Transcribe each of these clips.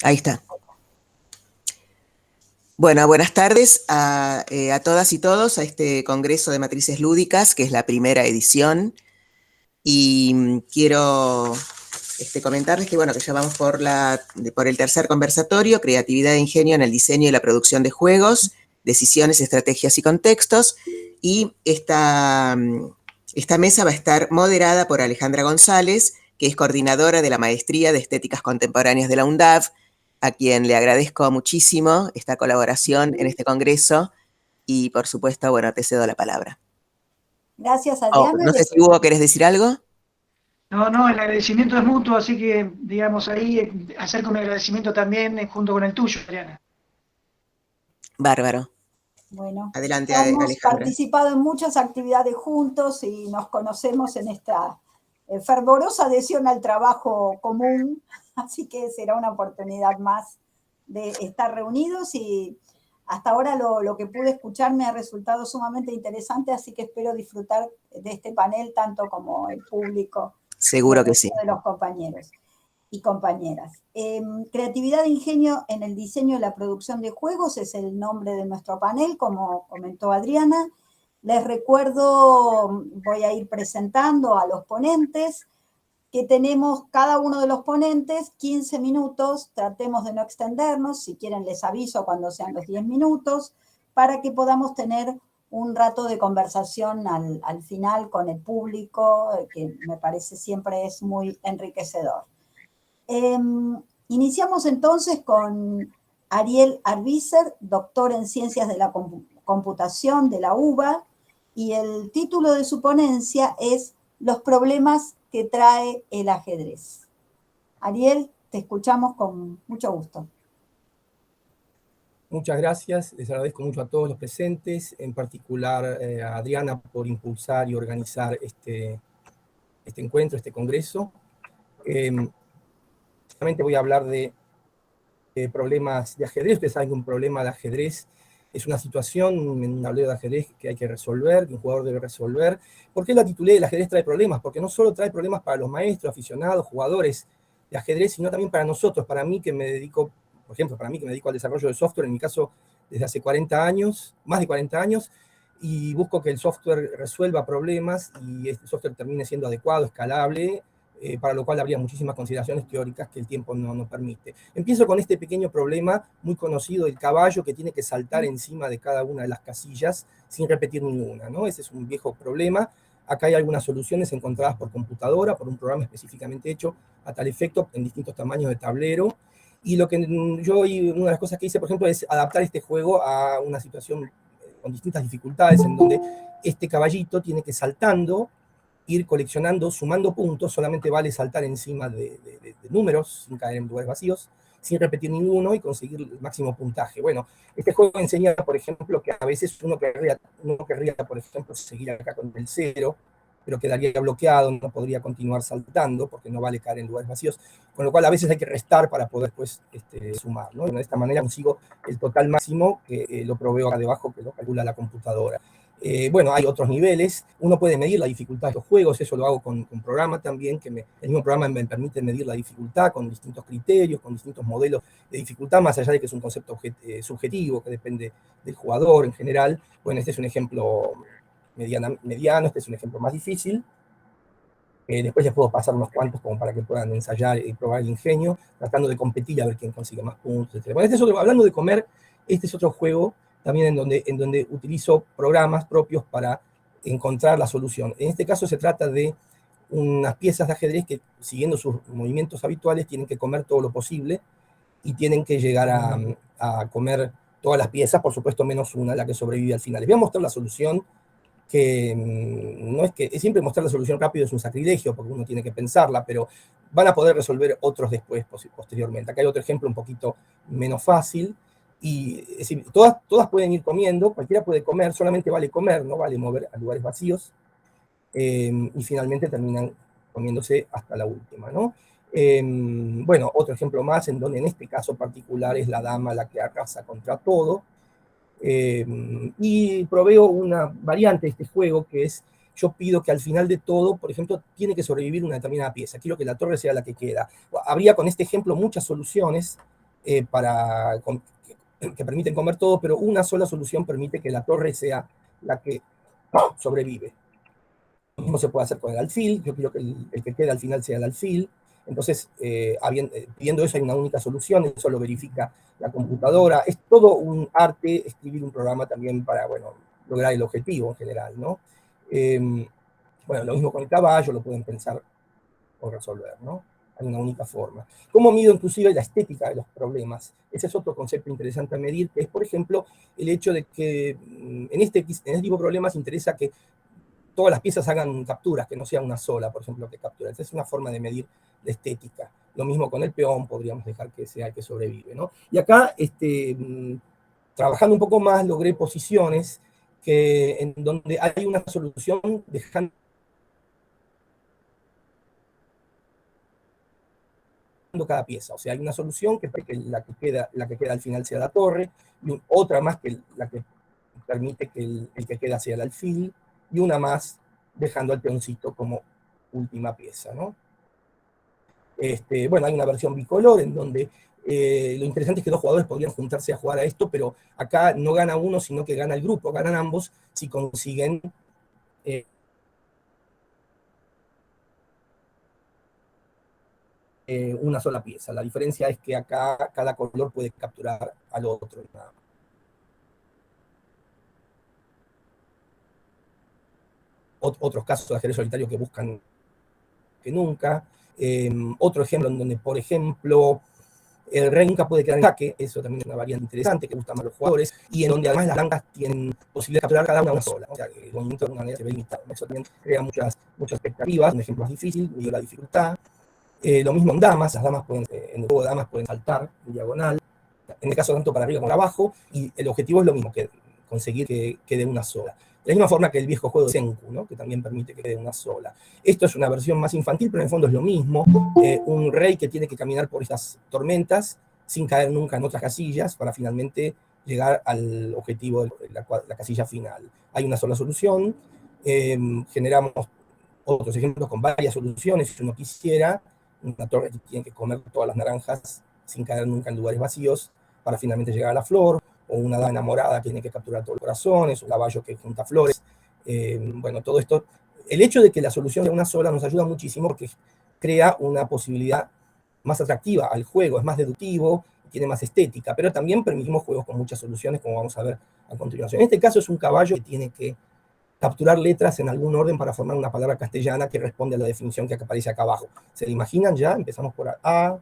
Ahí está. Bueno, buenas tardes a todas y todos a este Congreso de Matrices Lúdicas, que es la primera edición. Y quiero comentarles que, bueno, que ya vamos por el tercer conversatorio, Creatividad e Ingenio en el Diseño y la Producción de Juegos, Decisiones, Estrategias y Contextos. Y esta mesa va a estar moderada por Alejandra González, que es coordinadora de la Maestría de Estéticas Contemporáneas de la UNDAV, a quien le agradezco muchísimo esta colaboración en este congreso y, por supuesto, bueno, te cedo la palabra. Gracias, Adriana. No sé si Hugo, ¿querés decir algo? No, el agradecimiento es mutuo, así que, digamos, ahí acerco un agradecimiento también junto con el tuyo, Adriana. Bárbaro. Bueno, adelante, hemos Alejandra. participado en muchas actividades juntos y nos conocemos en esta fervorosa adhesión al trabajo común, así que será una oportunidad más de estar reunidos y hasta ahora lo que pude escuchar me ha resultado sumamente interesante, así que espero disfrutar de este panel tanto como el público. Seguro que sí. De los compañeros y compañeras. Creatividad e Ingenio en el Diseño y la Producción de Juegos es el nombre de nuestro panel, como comentó Adriana. Les recuerdo, voy a ir presentando a los ponentes, que tenemos cada uno de los ponentes 15 minutos, tratemos de no extendernos, si quieren les aviso cuando sean los 10 minutos, para que podamos tener un rato de conversación al final con el público, que me parece siempre es muy enriquecedor. Iniciamos entonces con Ariel Arbizer, doctor en Ciencias de la Computación de la UBA, y el título de su ponencia es Los problemas que trae el ajedrez. Ariel, te escuchamos con mucho gusto. Muchas gracias, les agradezco mucho a todos los presentes, en particular a Adriana por impulsar y organizar este encuentro, este congreso. Solamente voy a hablar de problemas de ajedrez. Ustedes saben que un problema de ajedrez es una situación en un tablero de ajedrez que hay que resolver, que un jugador debe resolver. ¿Por qué la titulé El ajedrez trae problemas? Porque no solo trae problemas para los maestros, aficionados, jugadores de ajedrez, sino también para nosotros, para mí que me dedico, por ejemplo, para mí que me dedico al desarrollo de software, en mi caso desde hace 40 años, más de 40 años, y busco que el software resuelva problemas y este software termine siendo adecuado, escalable, para lo cual habría muchísimas consideraciones teóricas que el tiempo no permite. Empiezo con este pequeño problema muy conocido del caballo que tiene que saltar encima de cada una de las casillas sin repetir ninguna, ¿no? Ese es un viejo problema. Acá hay algunas soluciones encontradas por computadora, por un programa específicamente hecho a tal efecto en distintos tamaños de tablero. Y lo que una de las cosas que hice, por ejemplo, es adaptar este juego a una situación con distintas dificultades, en donde este caballito tiene que saltando, ir coleccionando, sumando puntos, solamente vale saltar encima de números, sin caer en lugares vacíos, sin repetir ninguno y conseguir el máximo puntaje. Bueno, este juego enseña, por ejemplo, que a veces uno querría, por ejemplo, seguir acá con el 0, pero quedaría bloqueado, no podría continuar saltando porque no vale caer en lugares vacíos, con lo cual a veces hay que restar para poder después sumar, ¿no? De esta manera consigo el total máximo que lo proveo acá debajo, que lo calcula la computadora. Bueno, hay otros niveles, uno puede medir la dificultad de los juegos, eso lo hago con programa también, el mismo programa me permite medir la dificultad con distintos criterios, con distintos modelos de dificultad, más allá de que es un concepto subjetivo, que depende del jugador en general. Bueno, este es un ejemplo mediano, este es un ejemplo más difícil. Después les puedo pasar unos cuantos como para que puedan ensayar y probar el ingenio, tratando de competir a ver quién consigue más puntos, etc. Bueno, hablando de comer, este es otro juego también en donde utilizo programas propios para encontrar la solución. En este caso se trata de unas piezas de ajedrez que, siguiendo sus movimientos habituales, tienen que comer todo lo posible y tienen que llegar a comer todas las piezas, por supuesto menos una, la que sobrevive al final. Les voy a mostrar la solución, que no es que siempre mostrar la solución rápido es un sacrilegio, porque uno tiene que pensarla, pero van a poder resolver otros después, posteriormente. Acá hay otro ejemplo un poquito menos fácil, y es decir, todas pueden ir comiendo, cualquiera puede comer, solamente vale comer, no vale mover a lugares vacíos, y finalmente terminan comiéndose hasta la última, ¿no? Bueno, otro ejemplo más, en donde en este caso particular es la dama la que arrasa contra todo, y proveo una variante de este juego que es, yo pido que al final de todo, por ejemplo, tiene que sobrevivir una determinada pieza, quiero que la torre sea la que queda. Habría con este ejemplo muchas soluciones, que permiten comer todo, pero una sola solución permite que la torre sea la que sobrevive. Lo mismo se puede hacer con el alfil. Yo quiero que el que quede al final sea el alfil. Entonces, viendo eso, hay una única solución, eso lo verifica la computadora. Es todo un arte escribir un programa también para, bueno, lograr el objetivo en general, ¿no? Bueno, lo mismo con el caballo, lo pueden pensar o resolver, ¿no? Hay una única forma. ¿Cómo mido inclusive la estética de los problemas? Ese es otro concepto interesante a medir, que es, por ejemplo, el hecho de que en este tipo de problemas interesa que todas las piezas hagan capturas, que no sea una sola, por ejemplo, que captura. Esa es una forma de medir la estética. Lo mismo con el peón, podríamos dejar que sea el que sobrevive, ¿no? Y acá, trabajando un poco más, logré posiciones en donde hay una solución dejando cada pieza. O sea, hay una solución que la que queda al final sea la torre, y otra más que la que permite que el que queda sea el alfil, y una más dejando al peoncito como última pieza, ¿no? Bueno, hay una versión bicolor en donde lo interesante es que dos jugadores podrían juntarse a jugar a esto, pero acá no gana uno, sino que gana el grupo, ganan ambos si consiguen una sola pieza. La diferencia es que acá cada color puede capturar al otro. Otros casos de ajedrez solitario que buscan que nunca. Otro ejemplo en donde, por ejemplo, el rey nunca puede quedar en jaque, eso también es una variante interesante que gusta más a los jugadores, y en donde además las blancas tienen posibilidad de capturar cada una sola, o sea, el movimiento de una manera se ve limitado. Eso también crea muchas expectativas, un ejemplo es difícil, debido a la dificultad. Lo mismo en damas, las damas en el juego de damas pueden saltar en diagonal, en el caso tanto para arriba como para abajo, y el objetivo es lo mismo, que conseguir que quede una sola. De la misma forma que el viejo juego de Senku, ¿no? Que también permite que quede una sola. Esto es una versión más infantil, pero en el fondo es lo mismo. Un rey que tiene que caminar por estas tormentas sin caer nunca en otras casillas para finalmente llegar al objetivo de la casilla final. Hay una sola solución. Generamos otros ejemplos con varias soluciones. Si uno quisiera, una torre que tiene que comer todas las naranjas sin caer nunca en lugares vacíos para finalmente llegar a la flor, o una dama enamorada que tiene que capturar todos los corazones, un caballo que junta flores. Bueno, todo esto, el hecho de que la solución sea una sola nos ayuda muchísimo porque crea una posibilidad más atractiva al juego, es más deductivo, tiene más estética, pero también permitimos juegos con muchas soluciones, como vamos a ver a continuación. En este caso es un caballo que tiene que capturar letras en algún orden para formar una palabra castellana que responde a la definición que aparece acá abajo. ¿Se la imaginan ya? Empezamos por A,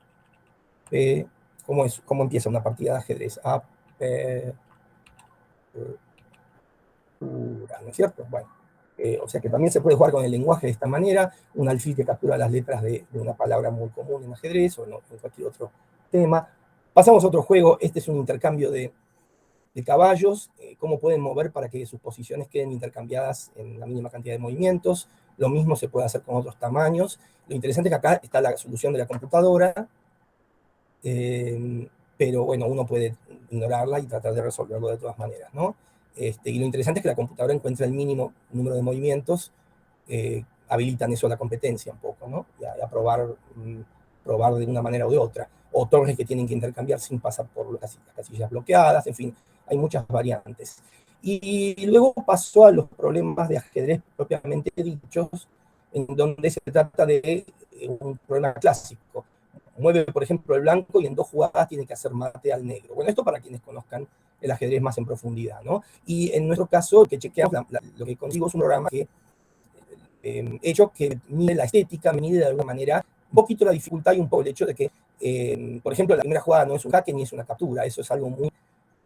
P. ¿Cómo empieza una partida de ajedrez? A, P, ¿no es cierto? Bueno, o sea que también se puede jugar con el lenguaje de esta manera, un alfil que captura las letras de una palabra muy común en ajedrez o en cualquier otro tema. Pasamos a otro juego, este es un intercambio de caballos, cómo pueden mover para que sus posiciones queden intercambiadas en la mínima cantidad de movimientos. Lo mismo se puede hacer con otros tamaños. Lo interesante es que acá está la solución de la computadora, pero bueno, uno puede ignorarla y tratar de resolverlo de todas maneras, ¿no? Y lo interesante es que la computadora encuentra el mínimo número de movimientos, habilitan eso a la competencia un poco, ¿no? Y a probar de una manera u de otra. O torres que tienen que intercambiar sin pasar por las casillas bloqueadas, en fin, hay muchas variantes. Y luego pasó a los problemas de ajedrez propiamente dichos, en donde se trata de un problema clásico. Mueve, por ejemplo, el blanco y en 2 jugadas tiene que hacer mate al negro. Bueno, esto para quienes conozcan el ajedrez más en profundidad, ¿no? Y en nuestro caso, que chequeamos, lo que consigo es un programa que hecho que mide la estética, mide de alguna manera un poquito la dificultad y un poco el hecho de que, por ejemplo, la primera jugada no es un jaque ni es una captura. Eso es algo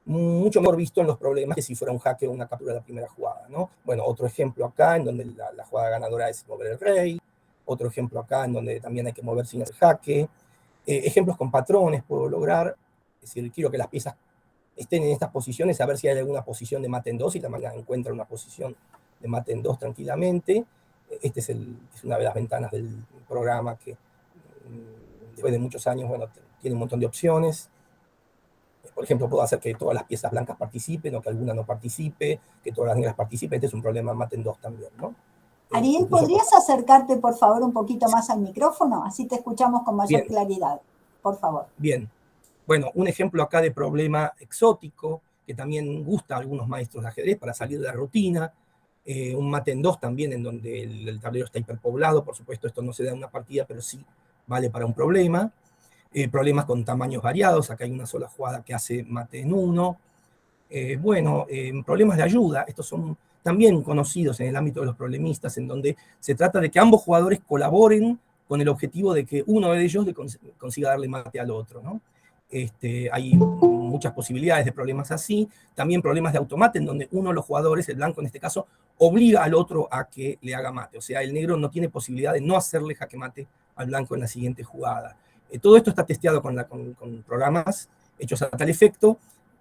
mucho mejor visto en los problemas que si fuera un jaque o una captura de la primera jugada, ¿no? Bueno, otro ejemplo acá en donde la jugada ganadora es mover el rey. Otro ejemplo acá en donde también hay que mover sin hacer jaque. Ejemplos con patrones puedo lograr. Es decir, quiero que las piezas estén en estas posiciones, a ver si hay alguna posición de mate en 2 y la máquina encuentra una posición de mate en 2 tranquilamente. Este es una de las ventanas del programa que después de muchos años, bueno, tiene un montón de opciones. Por ejemplo, puedo hacer que todas las piezas blancas participen o que alguna no participe, que todas las negras participen. Este es un problema mate en 2 también, ¿no? Ariel, ¿podrías acercarte, por favor, un poquito más al micrófono? Así te escuchamos con mayor claridad, por favor. Bien. Bueno, un ejemplo acá de problema exótico, que también gusta a algunos maestros de ajedrez para salir de la rutina, un mate en 2 también, en donde el tablero está hiperpoblado, por supuesto esto no se da en una partida, pero sí vale para un problema. Problemas con tamaños variados, acá hay una sola jugada que hace mate en 1. Problemas de ayuda, estos son también conocidos en el ámbito de los problemistas, en donde se trata de que ambos jugadores colaboren con el objetivo de que uno de ellos consiga darle mate al otro, ¿no? Hay muchas posibilidades de problemas así, también problemas de automate, en donde uno de los jugadores, el blanco en este caso, obliga al otro a que le haga mate, o sea, el negro no tiene posibilidad de no hacerle jaque mate al blanco en la siguiente jugada. Todo esto está testeado con programas hechos a tal efecto.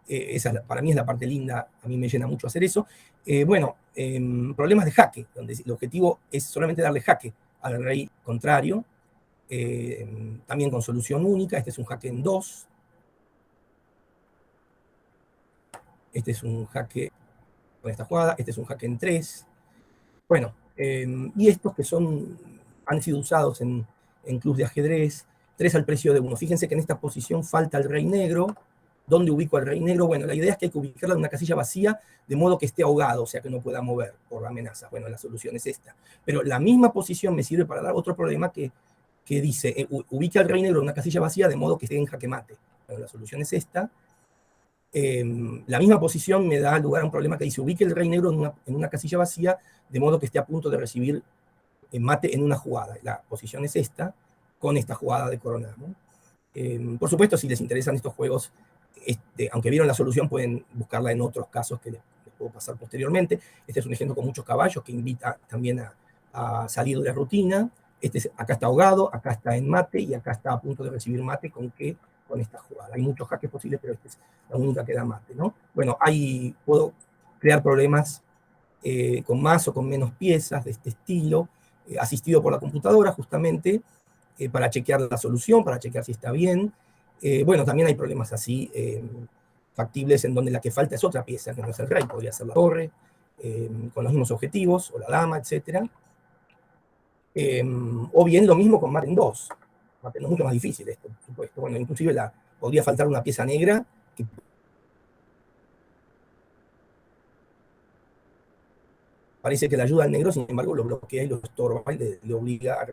Esa para mí es la parte linda, a mí me llena mucho hacer eso. Problemas de jaque, donde el objetivo es solamente darle jaque al rey contrario, también con solución única. Este es un jaque en 2. Este es un jaque con esta jugada, este es un jaque en 3. Bueno, y estos que han sido usados en clubes de ajedrez, 3 al precio de 1. Fíjense que en esta posición falta el rey negro. ¿Dónde ubico al rey negro? Bueno, la idea es que hay que ubicarla en una casilla vacía, de modo que esté ahogado, o sea que no pueda mover por la amenaza. Bueno, la solución es esta. Pero la misma posición me sirve para dar otro problema que dice, ubique al rey negro en una casilla vacía, de modo que esté en jaque mate. Bueno, la solución es esta. La misma posición me da lugar a un problema que dice, ubique el rey negro en una casilla vacía, de modo que esté a punto de recibir mate en una jugada. La posición es esta, con esta jugada de coronar, ¿no? Por supuesto, si les interesan estos juegos, aunque vieron la solución, pueden buscarla en otros casos que les puedo pasar posteriormente. Este es un ejemplo con muchos caballos que invita también a salir de la rutina. Acá está ahogado, acá está en mate y acá está a punto de recibir mate. ¿Con qué? Con esta jugada. Hay muchos jaques posibles, pero esta es la única que da mate, ¿no? Bueno, ahí puedo crear problemas con más o con menos piezas de este estilo, asistido por la computadora justamente, para chequear la solución, para chequear si está bien. Bueno, también hay problemas así, factibles, en donde la que falta es otra pieza, que no es el rey, podría ser la torre, con los mismos objetivos, o la dama, etc. O bien lo mismo con mate en 2. Mate en 2 es mucho más difícil esto, por supuesto. Bueno, inclusive podría faltar una pieza negra, que parece que le ayuda al negro, sin embargo lo bloquea y lo estorba y le obliga a...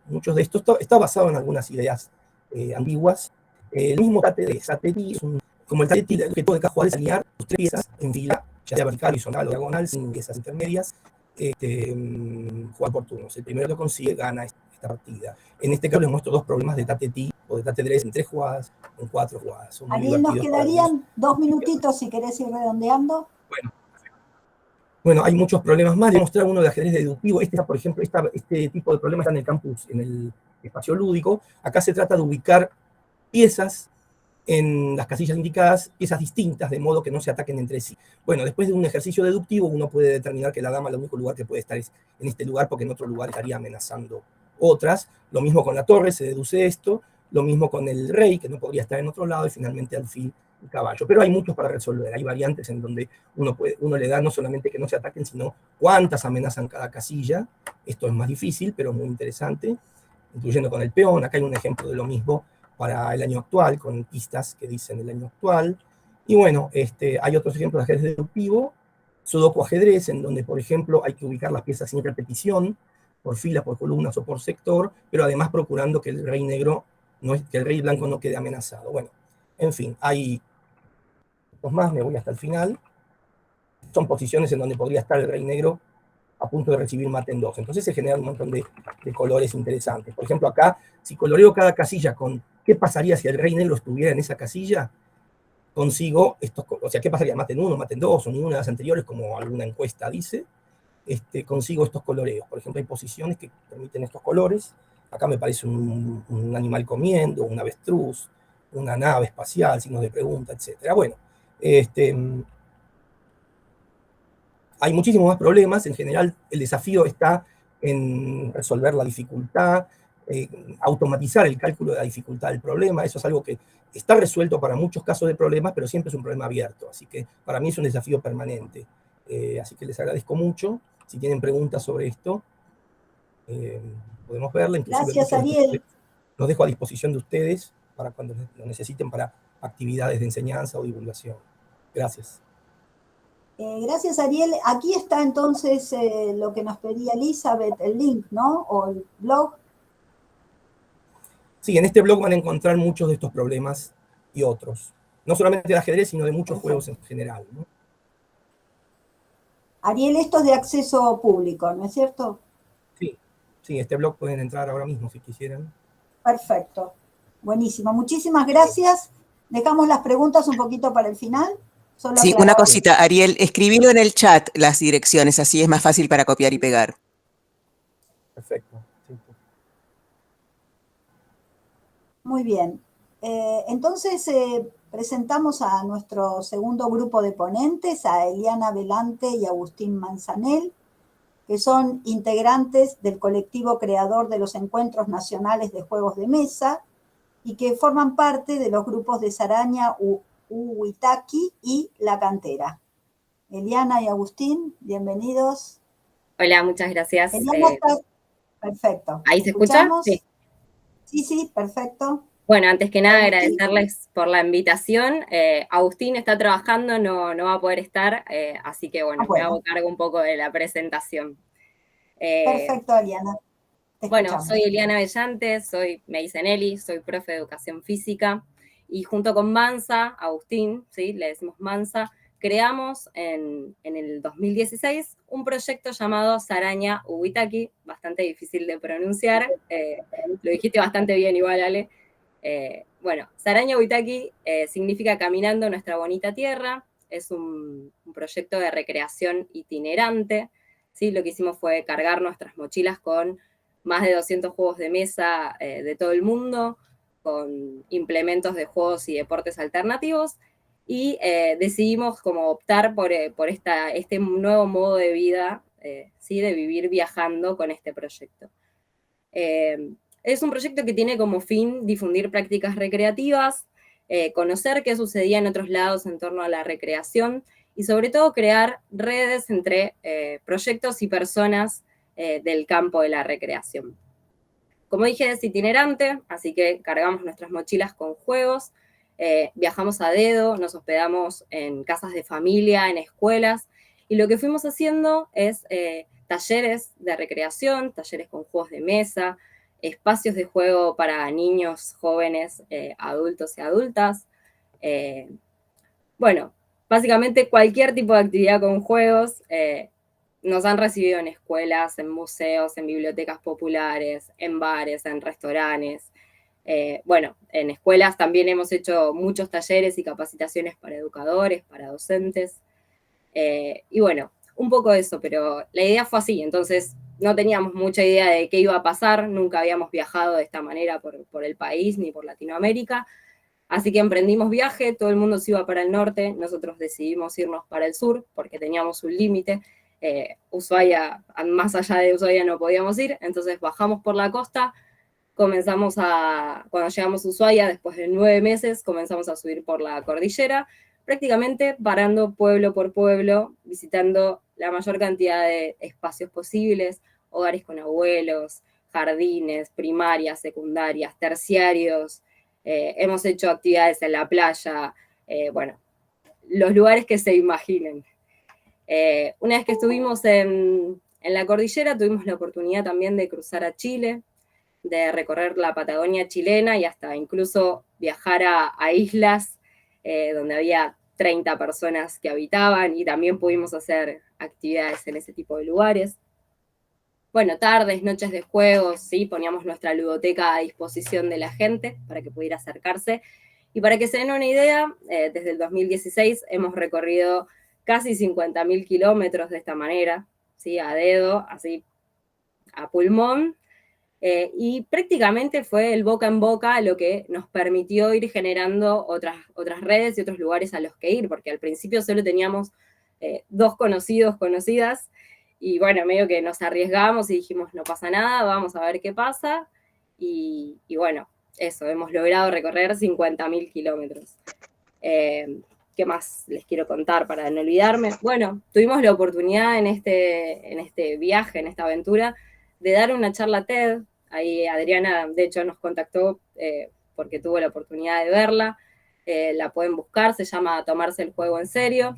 Muchos de estos está basado en algunas ideas ambiguas. El mismo tate de Satetti, como el Satetti, el objetivo de cada jugador es alinear sus 3 piezas en fila, ya sea vertical, horizontal o diagonal, sin piezas intermedias, jugar por turnos. El primero que lo consigue gana esta partida. En este caso les muestro 2 problemas de Tate-T o de Tate-3 en 3 jugadas, en 4 jugadas. Ariel, nos quedarían 2 minutitos si querés ir redondeando. Bueno, hay muchos problemas más. Voy a mostrar uno de ajedrez deductivo. Por ejemplo, este tipo de problema está en el campus, en el espacio lúdico. Acá se trata de ubicar piezas en las casillas indicadas, piezas distintas, de modo que no se ataquen entre sí. Bueno, después de un ejercicio deductivo, uno puede determinar que la dama, el único lugar que puede estar es en este lugar, porque en otro lugar estaría amenazando otras. Lo mismo con la torre, se deduce esto. Lo mismo con el rey, que no podría estar en otro lado, y finalmente alfil y caballo. Pero hay muchos para resolver. Hay variantes en donde uno le da no solamente que no se ataquen, sino cuántas amenazan cada casilla. Esto es más difícil, pero muy interesante, incluyendo con el peón. Acá hay un ejemplo de lo mismo para el año actual, con pistas que dicen el año actual. Y bueno, hay otros ejemplos de ajedrez deductivo, sudoku ajedrez, en donde, por ejemplo, hay que ubicar las piezas sin repetición, por filas, por columnas o por sector, pero además procurando que el rey negro, que el rey blanco no quede amenazado. Bueno, en fin, hay dos más, me voy hasta el final. Son posiciones en donde podría estar el rey negro a punto de recibir mate en 2. Entonces se generan un montón de colores interesantes. Por ejemplo, acá, si coloreo cada casilla con qué pasaría si el rey negro estuviera en esa casilla, consigo estos, o sea, qué pasaría, mate en 1, mate en 2, o ninguna de las anteriores, como alguna encuesta dice, consigo estos coloreos. Por ejemplo, hay posiciones que permiten estos colores. Acá me parece un animal comiendo, un avestruz, una nave espacial, signos de pregunta, etc. Bueno, hay muchísimos más problemas. En general, el desafío está en resolver la dificultad, automatizar el cálculo de la dificultad del problema. Eso es algo que está resuelto para muchos casos de problemas, pero siempre es un problema abierto. Así que para mí es un desafío permanente. Así que les agradezco mucho. Si tienen preguntas sobre esto, podemos verla. Gracias, Ariel. Los dejo a disposición de ustedes para cuando lo necesiten para actividades de enseñanza o divulgación. Gracias. Gracias, Ariel. Aquí está entonces lo que nos pedía Elizabeth, el link, ¿no? O el blog. Sí, en este blog van a encontrar muchos de estos problemas y otros. No solamente de ajedrez, sino de muchos juegos en general, ¿no? Ariel, esto es de acceso público, ¿no es cierto? Sí, este blog pueden entrar ahora mismo si quisieran. Perfecto. Buenísimo. Muchísimas gracias. Dejamos las preguntas un poquito para el final. Solo Sí, aclarar. una cosita, Ariel, escribilo en el chat las direcciones, así es más fácil para copiar y pegar. Perfecto. Sí. Muy bien. Entonces, presentamos a nuestro segundo grupo de ponentes, a Eliana Velante y Agustín Manzanel, que son integrantes del colectivo creador de los Encuentros Nacionales de Juegos de Mesa y que forman parte de los grupos de Saraña, Huitaki y La Cantera. Eliana y Agustín, bienvenidos. Hola, muchas gracias. Eliana está... Perfecto. ¿Ahí se escucha? Sí. Sí, perfecto. Bueno, antes que nada, Agustín. agradecerles por la invitación. Agustín está trabajando, no va a poder estar, así que bueno, me hago cargo un poco de la presentación. Perfecto, Eliana. Bueno, soy Eliana Bellante, me dicen Eli, soy profe de educación física, y junto con Mansa, Agustín, ¿sí? Le decimos Mansa, creamos en el 2016 un proyecto llamado Saraña Huitaki, bastante difícil de pronunciar, lo dijiste bastante bien igual, Ale. Bueno, Saraña Huitaki significa Caminando Nuestra Bonita Tierra, es un proyecto de recreación itinerante, ¿sí? Lo que hicimos fue cargar nuestras mochilas con más de 200 juegos de mesa de todo el mundo, con implementos de juegos y deportes alternativos, y decidimos como optar por este nuevo modo de vida, ¿sí? De vivir viajando con este proyecto. Es un proyecto que tiene como fin difundir prácticas recreativas, conocer qué sucedía en otros lados en torno a la recreación, y sobre todo crear redes entre proyectos y personas del campo de la recreación. Como dije, es itinerante, así que cargamos nuestras mochilas con juegos, viajamos a dedo, nos hospedamos en casas de familia, en escuelas, y lo que fuimos haciendo es talleres de recreación, talleres con juegos de mesa, espacios de juego para niños, jóvenes, adultos y adultas. Bueno, básicamente cualquier tipo de actividad con juegos. Nos han recibido en escuelas, en museos, en bibliotecas populares, en bares, en restaurantes. Bueno, en escuelas también hemos hecho muchos talleres y capacitaciones para educadores, para docentes. Y bueno, un poco de eso, pero la idea fue así. Entonces no teníamos mucha idea de qué iba a pasar, nunca habíamos viajado de esta manera por el país ni por Latinoamérica. Así que emprendimos viaje, todo el mundo se iba para el norte, nosotros decidimos irnos para el sur porque teníamos un límite. Ushuaia, más allá de Ushuaia no podíamos ir, entonces bajamos por la costa, cuando llegamos a Ushuaia, después de 9 meses, comenzamos a subir por la cordillera, prácticamente parando pueblo por pueblo, visitando la mayor cantidad de espacios posibles, hogares con abuelos, jardines, primarias, secundarias, terciarios, hemos hecho actividades en la playa, bueno, los lugares que se imaginen. Una vez que estuvimos en la cordillera, tuvimos la oportunidad también de cruzar a Chile, de recorrer la Patagonia chilena y hasta incluso viajar a islas donde había 30 personas que habitaban, y también pudimos hacer actividades en ese tipo de lugares. Bueno, tardes, noches de juegos, ¿sí? Poníamos nuestra ludoteca a disposición de la gente para que pudiera acercarse. Y para que se den una idea, desde el 2016 hemos recorrido casi 50.000 kilómetros de esta manera, ¿sí? A dedo, así a pulmón, y prácticamente fue el boca en boca lo que nos permitió ir generando otras redes y otros lugares a los que ir, porque al principio solo teníamos 2 conocidos, conocidas, y bueno, medio que nos arriesgamos y dijimos, no pasa nada, vamos a ver qué pasa, y bueno, eso, hemos logrado recorrer 50.000 kilómetros. ¿Qué más les quiero contar para no olvidarme? Bueno, tuvimos la oportunidad en este viaje, en esta aventura, de dar una charla TED. Ahí Adriana, de hecho, nos contactó porque tuvo la oportunidad de verla. La pueden buscar, se llama Tomarse el juego en serio.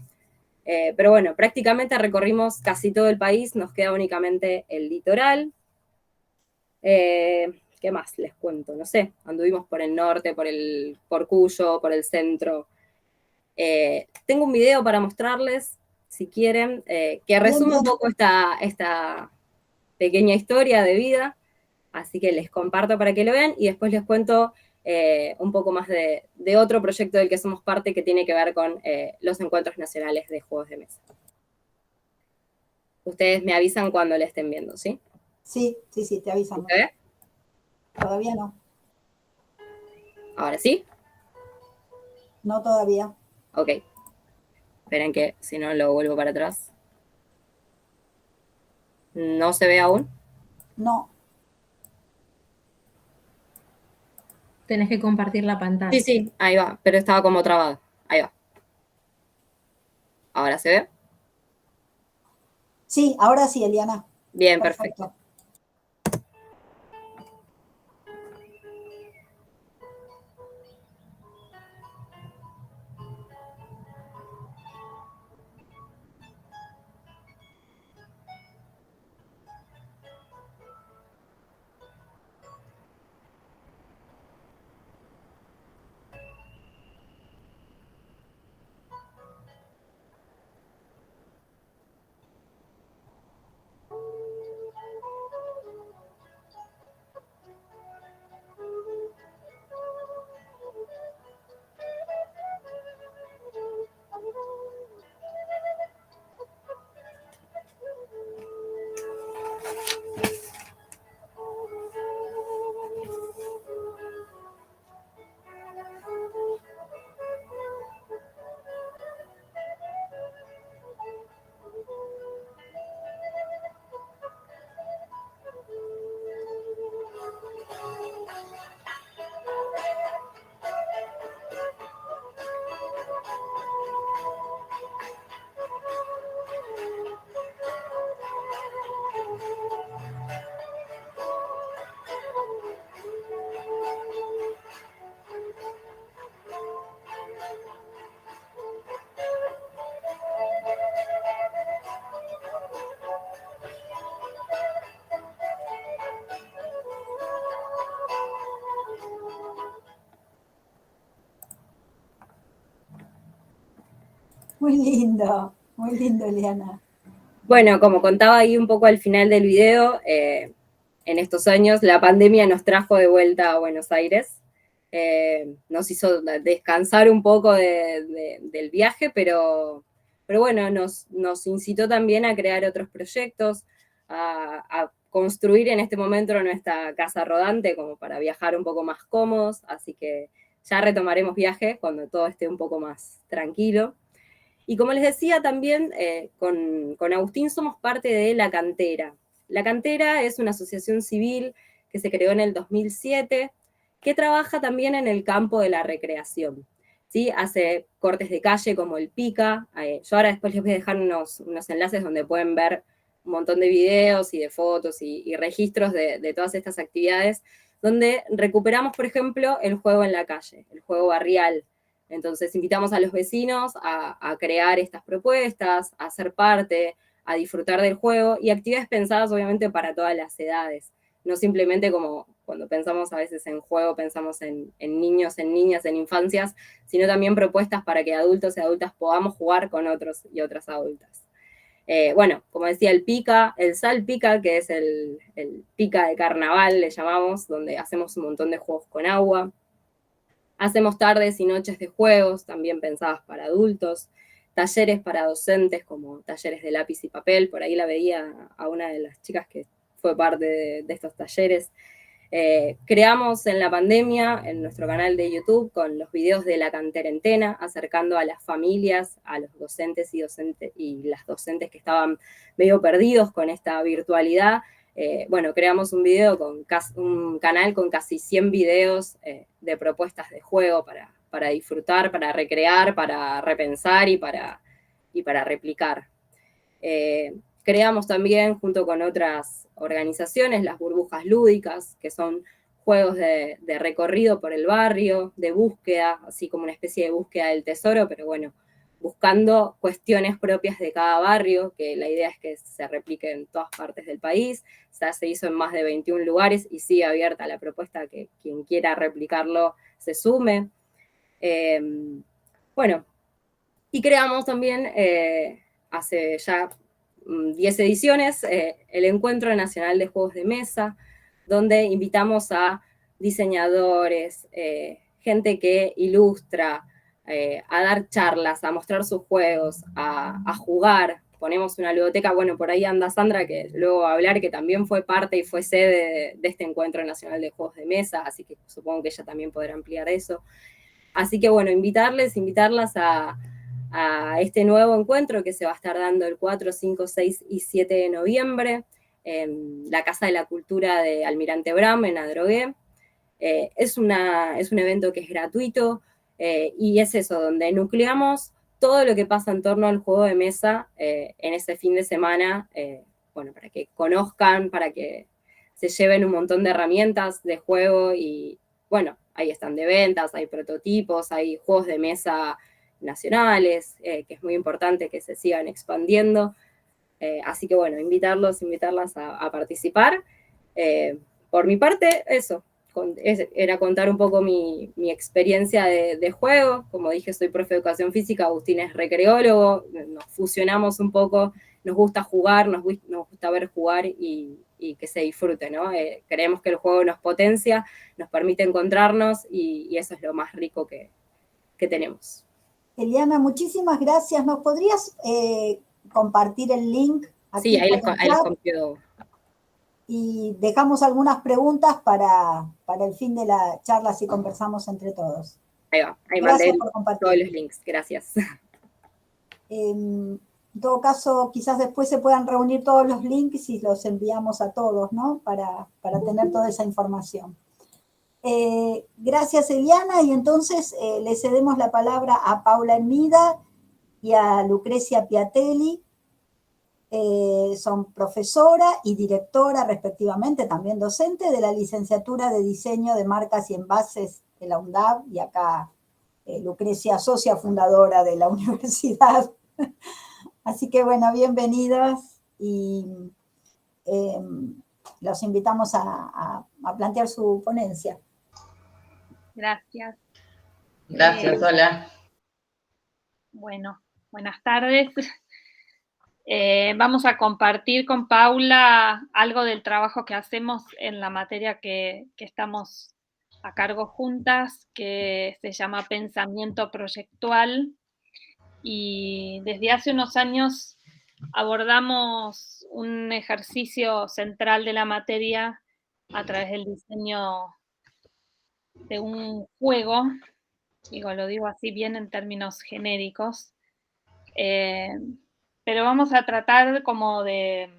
Pero bueno, prácticamente recorrimos casi todo el país, nos queda únicamente el litoral. ¿Qué más les cuento? No sé, anduvimos por el norte, por Cuyo, por el centro. Tengo un video para mostrarles, si quieren, que resume un poco esta pequeña historia de vida, así que les comparto para que lo vean y después les cuento un poco más de otro proyecto del que somos parte que tiene que ver con los encuentros nacionales de juegos de mesa. Ustedes me avisan cuando le estén viendo, ¿sí? Sí, te avisamos. ¿Se ve? Todavía no. ¿Ahora sí? No todavía. Ok. Esperen que si no lo vuelvo para atrás. ¿No se ve aún? No. Tenés que compartir la pantalla. Sí, ahí va, pero estaba como trabado. Ahí va. ¿Ahora se ve? Sí, ahora sí, Eliana. Bien, perfecto. Muy lindo, Eliana. Bueno, como contaba ahí un poco al final del video, en estos años la pandemia nos trajo de vuelta a Buenos Aires. Nos hizo descansar un poco del viaje, pero bueno, nos incitó también a crear otros proyectos, a construir en este momento nuestra casa rodante como para viajar un poco más cómodos, así que ya retomaremos viaje cuando todo esté un poco más tranquilo. Y como les decía también, con Agustín somos parte de La Cantera. La Cantera es una asociación civil que se creó en el 2007, que trabaja también en el campo de la recreación. ¿Sí? Hace cortes de calle como el Pica. Yo ahora después les voy a dejar unos enlaces donde pueden ver un montón de videos y de fotos y registros de todas estas actividades, donde recuperamos, por ejemplo, el juego en la calle, el juego barrial. Entonces invitamos a los vecinos a crear estas propuestas, a ser parte, a disfrutar del juego y actividades pensadas obviamente para todas las edades. No simplemente como cuando pensamos a veces en juego, pensamos en niños, en niñas, en infancias, sino también propuestas para que adultos y adultas podamos jugar con otros y otras adultas. Bueno, como decía, el Sal Pica, que es el pica de carnaval, le llamamos, donde hacemos un montón de juegos con agua. Hacemos tardes y noches de juegos, también pensadas para adultos, talleres para docentes como talleres de lápiz y papel, por ahí la veía a una de las chicas que fue parte de estos talleres. Creamos en la pandemia en nuestro canal de YouTube con los videos de La Canterentena, acercando a las familias, a los docentes y las docentes que estaban medio perdidos con esta virtualidad. Bueno, creamos un canal con casi 100 videos de propuestas de juego para disfrutar, para recrear, para repensar y para replicar. Creamos también, junto con otras organizaciones, las burbujas lúdicas, que son juegos de recorrido por el barrio, de búsqueda, así como una especie de búsqueda del tesoro, pero bueno, buscando cuestiones propias de cada barrio, que la idea es que se replique en todas partes del país. Ya se hizo en más de 21 lugares y sigue abierta la propuesta que quien quiera replicarlo se sume. Bueno, y creamos también, hace ya 10 ediciones, el Encuentro Nacional de Juegos de Mesa, donde invitamos a diseñadores, gente que ilustra, a dar charlas, a mostrar sus juegos, a jugar. Ponemos una ludoteca, bueno, por ahí anda Sandra, que luego va a hablar, que también fue parte y fue sede de este Encuentro Nacional de Juegos de Mesa, así que supongo que ella también podrá ampliar eso. Así que bueno, invitarlas a este nuevo encuentro que se va a estar dando el 4, 5, 6 y 7 de noviembre en la Casa de la Cultura de Almirante Bram, en Adrogué. Es un evento que es gratuito y es eso, donde nucleamos todo lo que pasa en torno al juego de mesa en ese fin de semana, bueno, para que conozcan, para que se lleven un montón de herramientas de juego y, bueno, ahí están de ventas, hay prototipos, hay juegos de mesa nacionales, que es muy importante que se sigan expandiendo. Así que bueno, invitarlas a participar. Por mi parte, eso, era contar un poco mi experiencia de juego. Como dije, soy profe de educación física, Agustín es recreólogo, nos fusionamos un poco, nos gusta jugar, nos gusta ver jugar y que se disfrute, ¿no? Creemos que el juego nos potencia, nos permite encontrarnos y eso es lo más rico que tenemos. Eliana, muchísimas gracias. ¿Nos podrías compartir el link? Aquí Sí, ahí les comparto. Y dejamos algunas preguntas para el fin de la charla, si conversamos entre todos. Ahí va, ahí gracias mandé por compartir todos los links, gracias. En todo caso, quizás después se puedan reunir todos los links y los enviamos a todos, ¿no? Para tener toda esa información. Gracias, Eliana, y entonces le cedemos la palabra a Paula Hermida y a Lucrecia Piatelli. Son profesora y directora, respectivamente, también docente de la licenciatura de Diseño de Marcas y Envases de la UNDAV, y acá Lucrecia, socia fundadora de la universidad. Así que, bueno, bienvenidas y los invitamos a plantear su ponencia. Gracias. Gracias, hola. Bueno, buenas tardes. Vamos a compartir con Paula algo del trabajo que hacemos en la materia que estamos a cargo juntas, que se llama Pensamiento Proyectual. Y desde hace unos años abordamos un ejercicio central de la materia a través del diseño de un juego, lo digo así bien en términos genéricos, pero vamos a tratar como de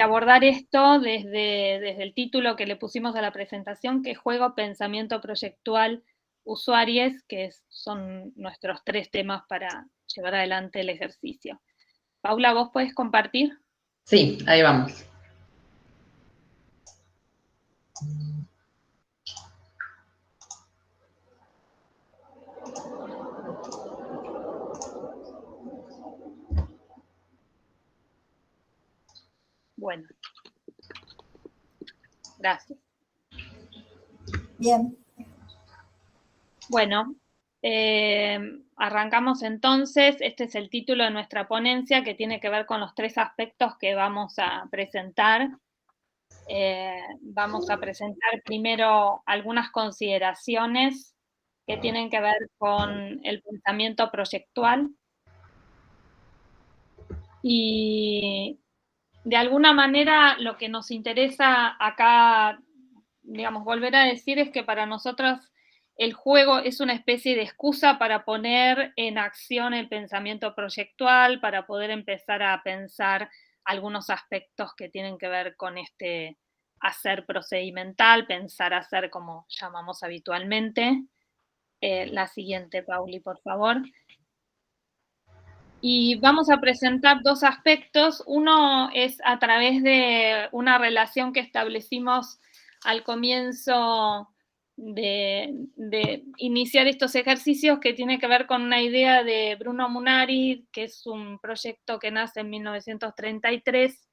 abordar esto desde el título que le pusimos a la presentación, que es Juego, Pensamiento Proyectual, Usuaries, que son nuestros 3 temas para llevar adelante el ejercicio. Paula, ¿vos podés compartir? Sí, ahí vamos. Bueno. Gracias. Bien. Bueno, arrancamos entonces. Este es el título de nuestra ponencia, que tiene que ver con los 3 aspectos que vamos a presentar. Vamos a presentar primero algunas consideraciones que tienen que ver con el pensamiento proyectual. Y de alguna manera lo que nos interesa acá, digamos, volver a decir es que para nosotros el juego es una especie de excusa para poner en acción el pensamiento proyectual, para poder empezar a pensar algunos aspectos que tienen que ver con este hacer procedimental, pensar hacer como llamamos habitualmente. La siguiente, Pauli, por favor. Y vamos a presentar 2 aspectos. Uno es a través de una relación que establecimos al comienzo de iniciar estos ejercicios, que tiene que ver con una idea de Bruno Munari, que es un proyecto que nace en 1933,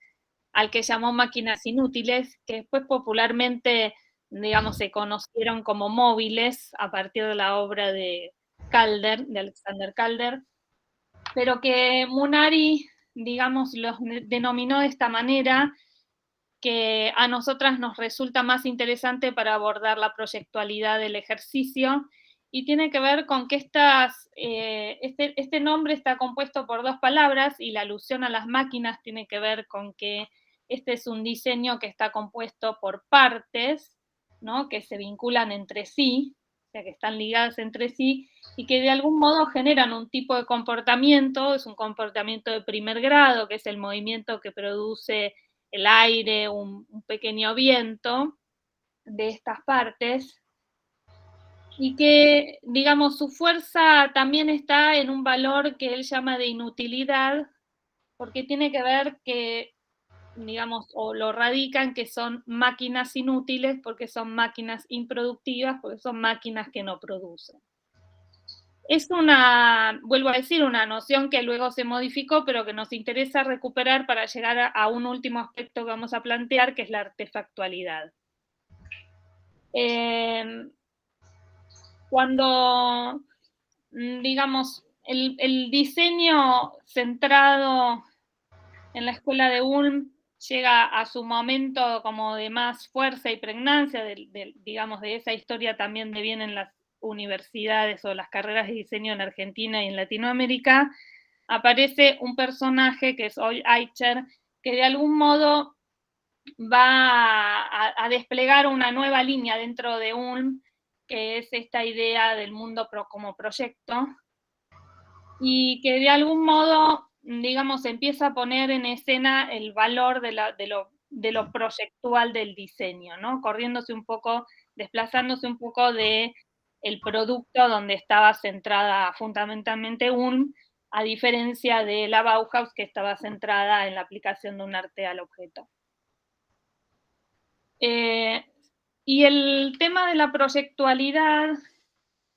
al que llamó máquinas inútiles, que después popularmente, digamos, se conocieron como móviles a partir de la obra de Calder, de Alexander Calder, pero que Munari, digamos, los denominó de esta manera, que a nosotras nos resulta más interesante para abordar la proyectualidad del ejercicio, y tiene que ver con que este nombre está compuesto por dos palabras, y la alusión a las máquinas tiene que ver con que este es un diseño que está compuesto por partes, ¿no?, que se vinculan entre sí, o sea, que están ligadas entre sí, y que de algún modo generan un tipo de comportamiento. Es un comportamiento de primer grado, que es el movimiento que produce el aire, un pequeño viento de estas partes, y que, digamos, su fuerza también está en un valor que él llama de inutilidad, porque tiene que ver que, digamos, o lo radican que son máquinas inútiles, porque son máquinas improductivas, porque son máquinas que no producen. Es vuelvo a decir, una noción que luego se modificó, pero que nos interesa recuperar para llegar a un último aspecto que vamos a plantear, que es la artefactualidad. Cuando, digamos, el diseño centrado en la escuela de Ulm llega a su momento como de más fuerza y pregnancia, digamos, de esa historia también de bien en las universidades o las carreras de diseño en Argentina y en Latinoamérica, aparece un personaje que es Ol Eicher, que de algún modo va a desplegar una nueva línea dentro de Ulm, que es esta idea del mundo como proyecto, y que de algún modo, digamos, empieza a poner en escena el valor de lo proyectual del diseño, ¿no? Corriéndose un poco, desplazándose un poco de el producto donde estaba centrada fundamentalmente Ulm, a diferencia de la Bauhaus, que estaba centrada en la aplicación de un arte al objeto. Y el tema de la proyectualidad,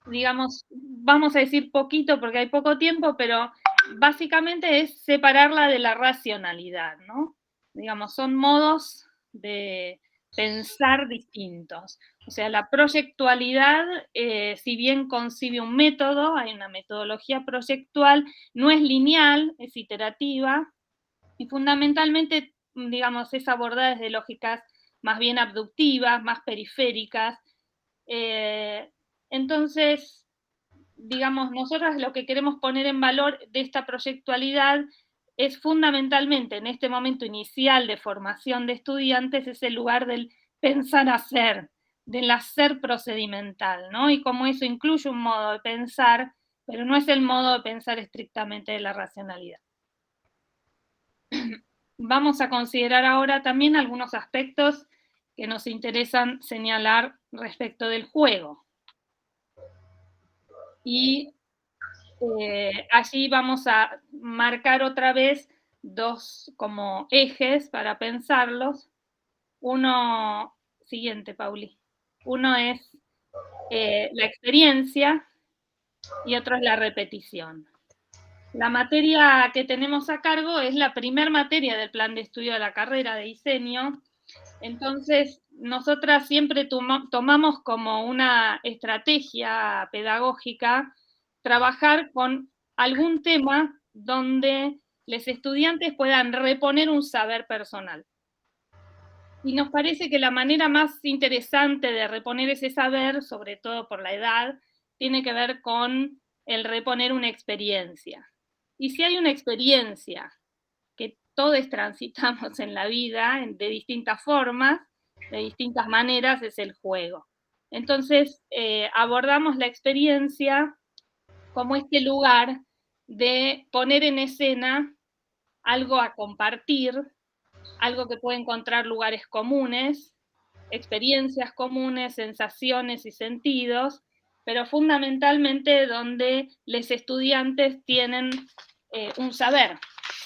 digamos, vamos a decir poquito porque hay poco tiempo, pero básicamente es separarla de la racionalidad, ¿no? Digamos, son modos de pensar distintos. O sea, la proyectualidad, si bien concibe un método, hay una metodología proyectual, no es lineal, es iterativa, y fundamentalmente, digamos, es abordada desde lógicas más bien abductivas, más periféricas. Entonces, digamos, nosotros lo que queremos poner en valor de esta proyectualidad es fundamentalmente, en este momento inicial de formación de estudiantes, es el lugar del pensar-hacer, del hacer procedimental, ¿no? Y como eso incluye un modo de pensar, pero no es el modo de pensar estrictamente de la racionalidad. Vamos a considerar ahora también algunos aspectos que nos interesan señalar respecto del juego. Y allí vamos a marcar otra vez dos como ejes para pensarlos. Uno, siguiente, Pauli. Uno es la experiencia y otro es la repetición. La materia que tenemos a cargo es la primer materia del plan de estudio de la carrera de diseño. Entonces, nosotras siempre tomamos como una estrategia pedagógica trabajar con algún tema donde los estudiantes puedan reponer un saber personal. Y nos parece que la manera más interesante de reponer ese saber, sobre todo por la edad, tiene que ver con el reponer una experiencia. Y si hay una experiencia que todos transitamos en la vida de distintas formas, de distintas maneras, es el juego. Entonces, abordamos la experiencia como este lugar de poner en escena algo a compartir, algo que puede encontrar lugares comunes, experiencias comunes, sensaciones y sentidos, pero fundamentalmente donde los estudiantes tienen un saber,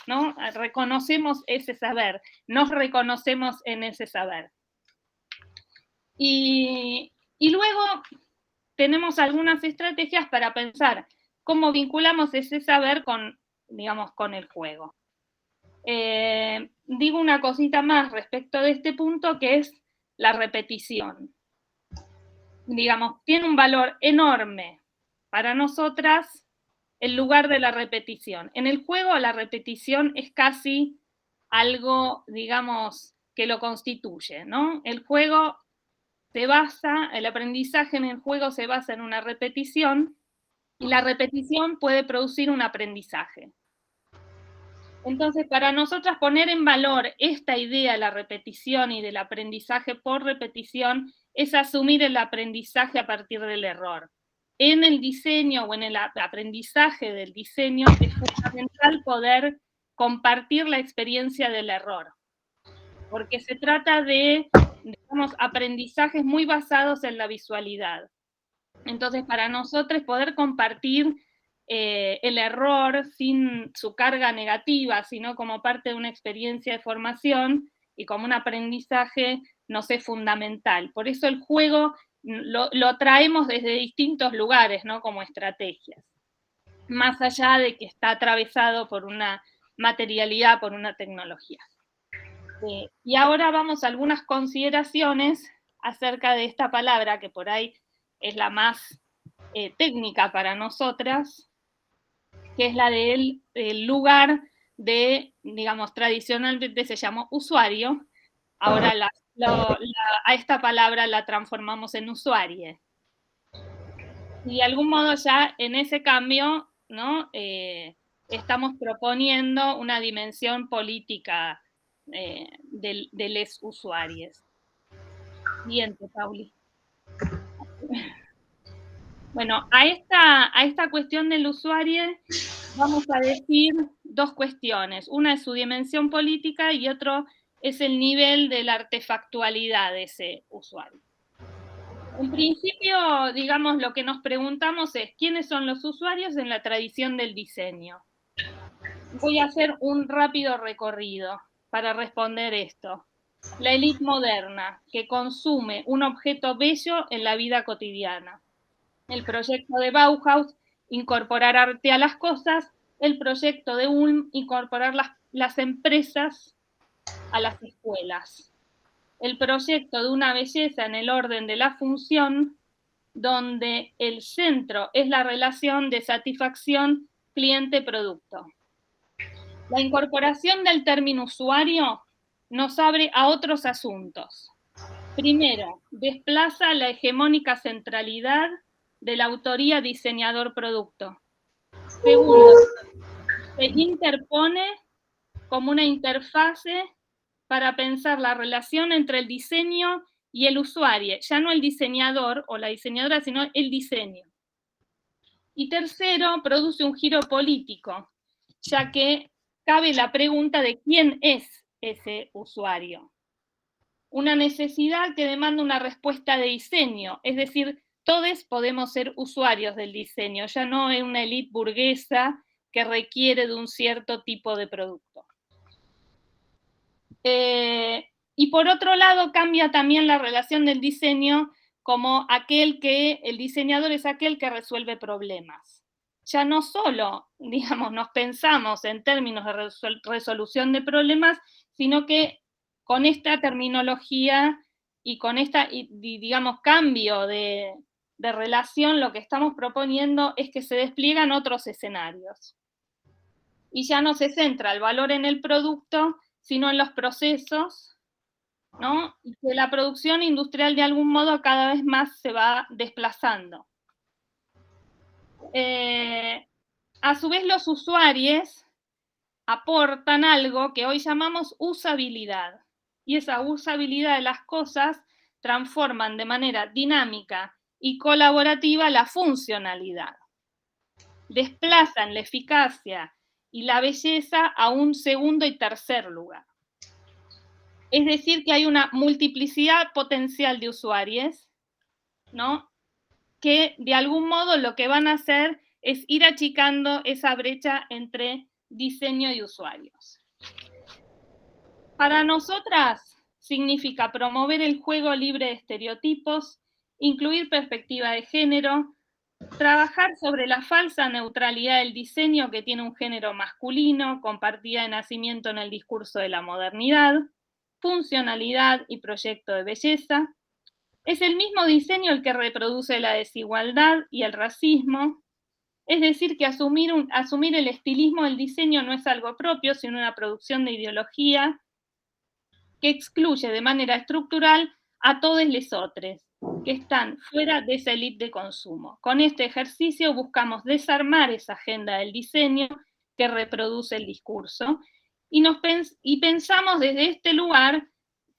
¿no? Reconocemos ese saber, nos reconocemos en ese saber. Y luego tenemos algunas estrategias para pensar cómo vinculamos ese saber con, digamos, con el juego. Digo una cosita más respecto de este punto, que es la repetición. Digamos, tiene un valor enorme para nosotras el lugar de la repetición. En el juego la repetición es casi algo, digamos, que lo constituye, ¿no? El juego se basa, el aprendizaje en el juego se basa en una repetición, y la repetición puede producir un aprendizaje. Entonces, para nosotras poner en valor esta idea de la repetición y del aprendizaje por repetición es asumir el aprendizaje a partir del error. En el diseño o en el aprendizaje del diseño es fundamental poder compartir la experiencia del error, porque se trata de, digamos, aprendizajes muy basados en la visualidad. Entonces, para nosotros poder compartir el error sin su carga negativa, sino como parte de una experiencia de formación y como un aprendizaje, nos es fundamental. Por eso el juego lo traemos desde distintos lugares, ¿no? Como estrategias. Más allá de que está atravesado por una materialidad, por una tecnología. Y ahora vamos a algunas consideraciones acerca de esta palabra, que por ahí es la más técnica para nosotras, que es la del lugar de, digamos, tradicionalmente se llamó usuario, ahora a esta palabra la transformamos en usuarie. Y de algún modo ya en ese cambio, ¿no? Estamos proponiendo una dimensión política de les usuarios. Siguiente, Pauli. Bueno, a esta cuestión del usuario vamos a decir dos cuestiones. Una es su dimensión política y otro es el nivel de la artefactualidad de ese usuario. En principio, digamos, lo que nos preguntamos es ¿quiénes son los usuarios en la tradición del diseño? Voy a hacer un rápido recorrido para responder esto. La élite moderna, que consume un objeto bello en la vida cotidiana. El proyecto de Bauhaus, incorporar arte a las cosas. El proyecto de Ulm, incorporar las empresas a las escuelas. El proyecto de una belleza en el orden de la función, donde el centro es la relación de satisfacción cliente-producto. La incorporación del término usuario nos abre a otros asuntos. Primero, desplaza la hegemónica centralidad de la autoría diseñador-producto. Segundo, se interpone como una interfase para pensar la relación entre el diseño y el usuario, ya no el diseñador o la diseñadora, sino el diseño. Y tercero, produce un giro político, ya que cabe la pregunta de quién es ese usuario. Una necesidad que demanda una respuesta de diseño, es decir, todos podemos ser usuarios del diseño, ya no es una élite burguesa que requiere de un cierto tipo de producto. Y por otro lado, cambia también la relación del diseño como el diseñador es aquel que resuelve problemas. Ya no solo, digamos, nos pensamos en términos de resolución de problemas, sino que con esta terminología y con digamos, cambio de relación, lo que estamos proponiendo es que se despliegan otros escenarios. Y ya no se centra el valor en el producto, sino en los procesos, ¿no? Y que la producción industrial de algún modo cada vez más se va desplazando. A su vez los usuarios aportan algo que hoy llamamos usabilidad, y esa usabilidad de las cosas transforman de manera dinámica y colaborativa la funcionalidad. Desplazan la eficacia y la belleza a un segundo y tercer lugar. Es decir, que hay una multiplicidad potencial de usuarios, ¿no? Que de algún modo lo que van a hacer es ir achicando esa brecha entre diseño y usuarios. Para nosotras significa promover el juego libre de estereotipos, incluir perspectiva de género, trabajar sobre la falsa neutralidad del diseño que tiene un género masculino, con partida de nacimiento en el discurso de la modernidad, funcionalidad y proyecto de belleza. Es el mismo diseño el que reproduce la desigualdad y el racismo, es decir, que asumir el estilismo del diseño no es algo propio, sino una producción de ideología que excluye de manera estructural a todos los otros que están fuera de esa élite de consumo. Con este ejercicio buscamos desarmar esa agenda del diseño que reproduce el discurso y pensamos desde este lugar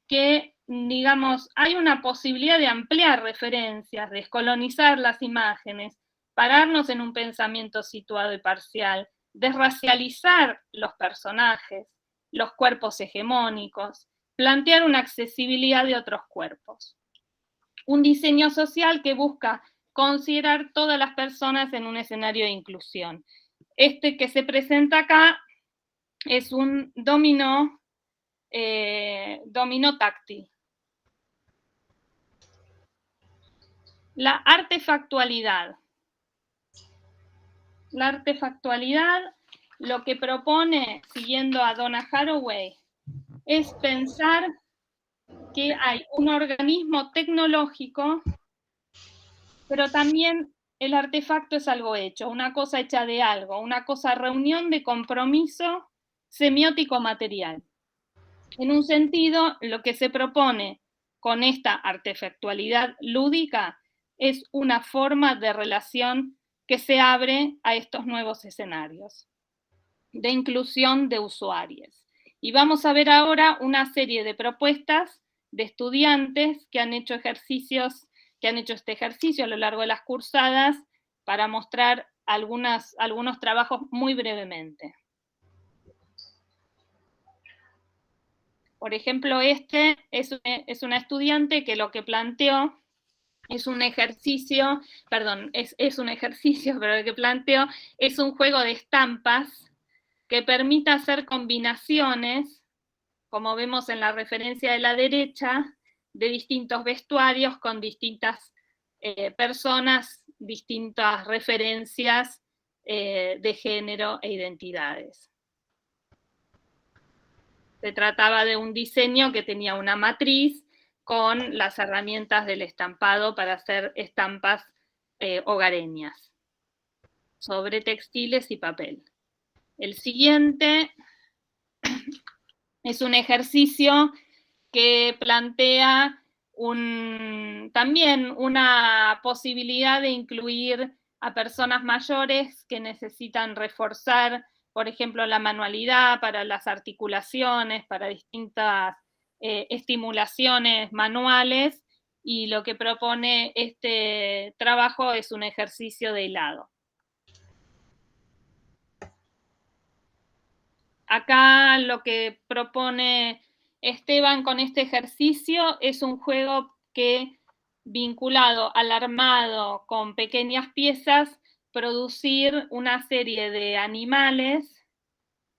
que, digamos, hay una posibilidad de ampliar referencias, descolonizar las imágenes, pararnos en un pensamiento situado y parcial, desracializar los personajes, los cuerpos hegemónicos, plantear una accesibilidad de otros cuerpos. Un diseño social que busca considerar todas las personas en un escenario de inclusión. Este que se presenta acá es un dominó táctil. La artefactualidad. La artefactualidad lo que propone, siguiendo a Donna Haraway, es pensar que hay un organismo tecnológico, pero también el artefacto es algo hecho, una cosa hecha de algo, una cosa reunión de compromiso semiótico material. En un sentido, lo que se propone con esta artefactualidad lúdica es una forma de relación que se abre a estos nuevos escenarios de inclusión de usuarios. Y vamos a ver ahora una serie de propuestas de estudiantes que han hecho este ejercicio a lo largo de las cursadas para mostrar algunos trabajos muy brevemente. Por ejemplo, este es una estudiante que lo que planteó es un ejercicio, pero lo que planteó es un juego de estampas que permita hacer combinaciones, como vemos en la referencia de la derecha, de distintos vestuarios con distintas personas, distintas referencias de género e identidades. Se trataba de un diseño que tenía una matriz con las herramientas del estampado para hacer estampas hogareñas sobre textiles y papel. El siguiente es un ejercicio que plantea también una posibilidad de incluir a personas mayores que necesitan reforzar, por ejemplo, la manualidad para las articulaciones, para distintas estimulaciones manuales, y lo que propone este trabajo es un ejercicio de hilado. Acá lo que propone Esteban con este ejercicio es un juego que, vinculado al armado con pequeñas piezas, producir una serie de animales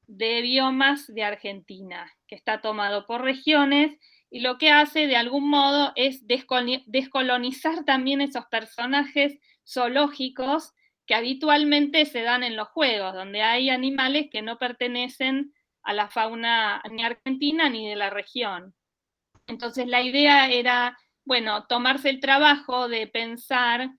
de biomas de Argentina, que está tomado por regiones, y lo que hace de algún modo es descolonizar también esos personajes zoológicos que habitualmente se dan en los juegos, donde hay animales que no pertenecen a la fauna ni argentina ni de la región. Entonces la idea era, bueno, tomarse el trabajo de pensar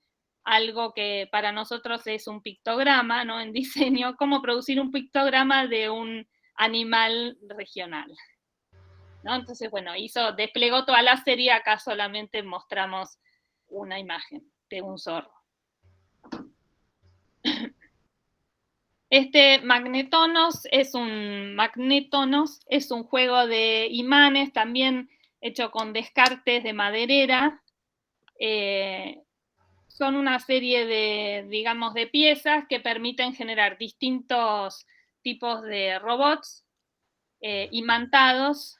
algo que para nosotros es un pictograma, ¿no? En diseño, cómo producir un pictograma de un animal regional, ¿no? Entonces, bueno, desplegó toda la serie, acá solamente mostramos una imagen de un zorro. Este Magnetonos es un juego de imanes, también hecho con descartes de maderera. Son una serie de, digamos, de piezas que permiten generar distintos tipos de robots imantados,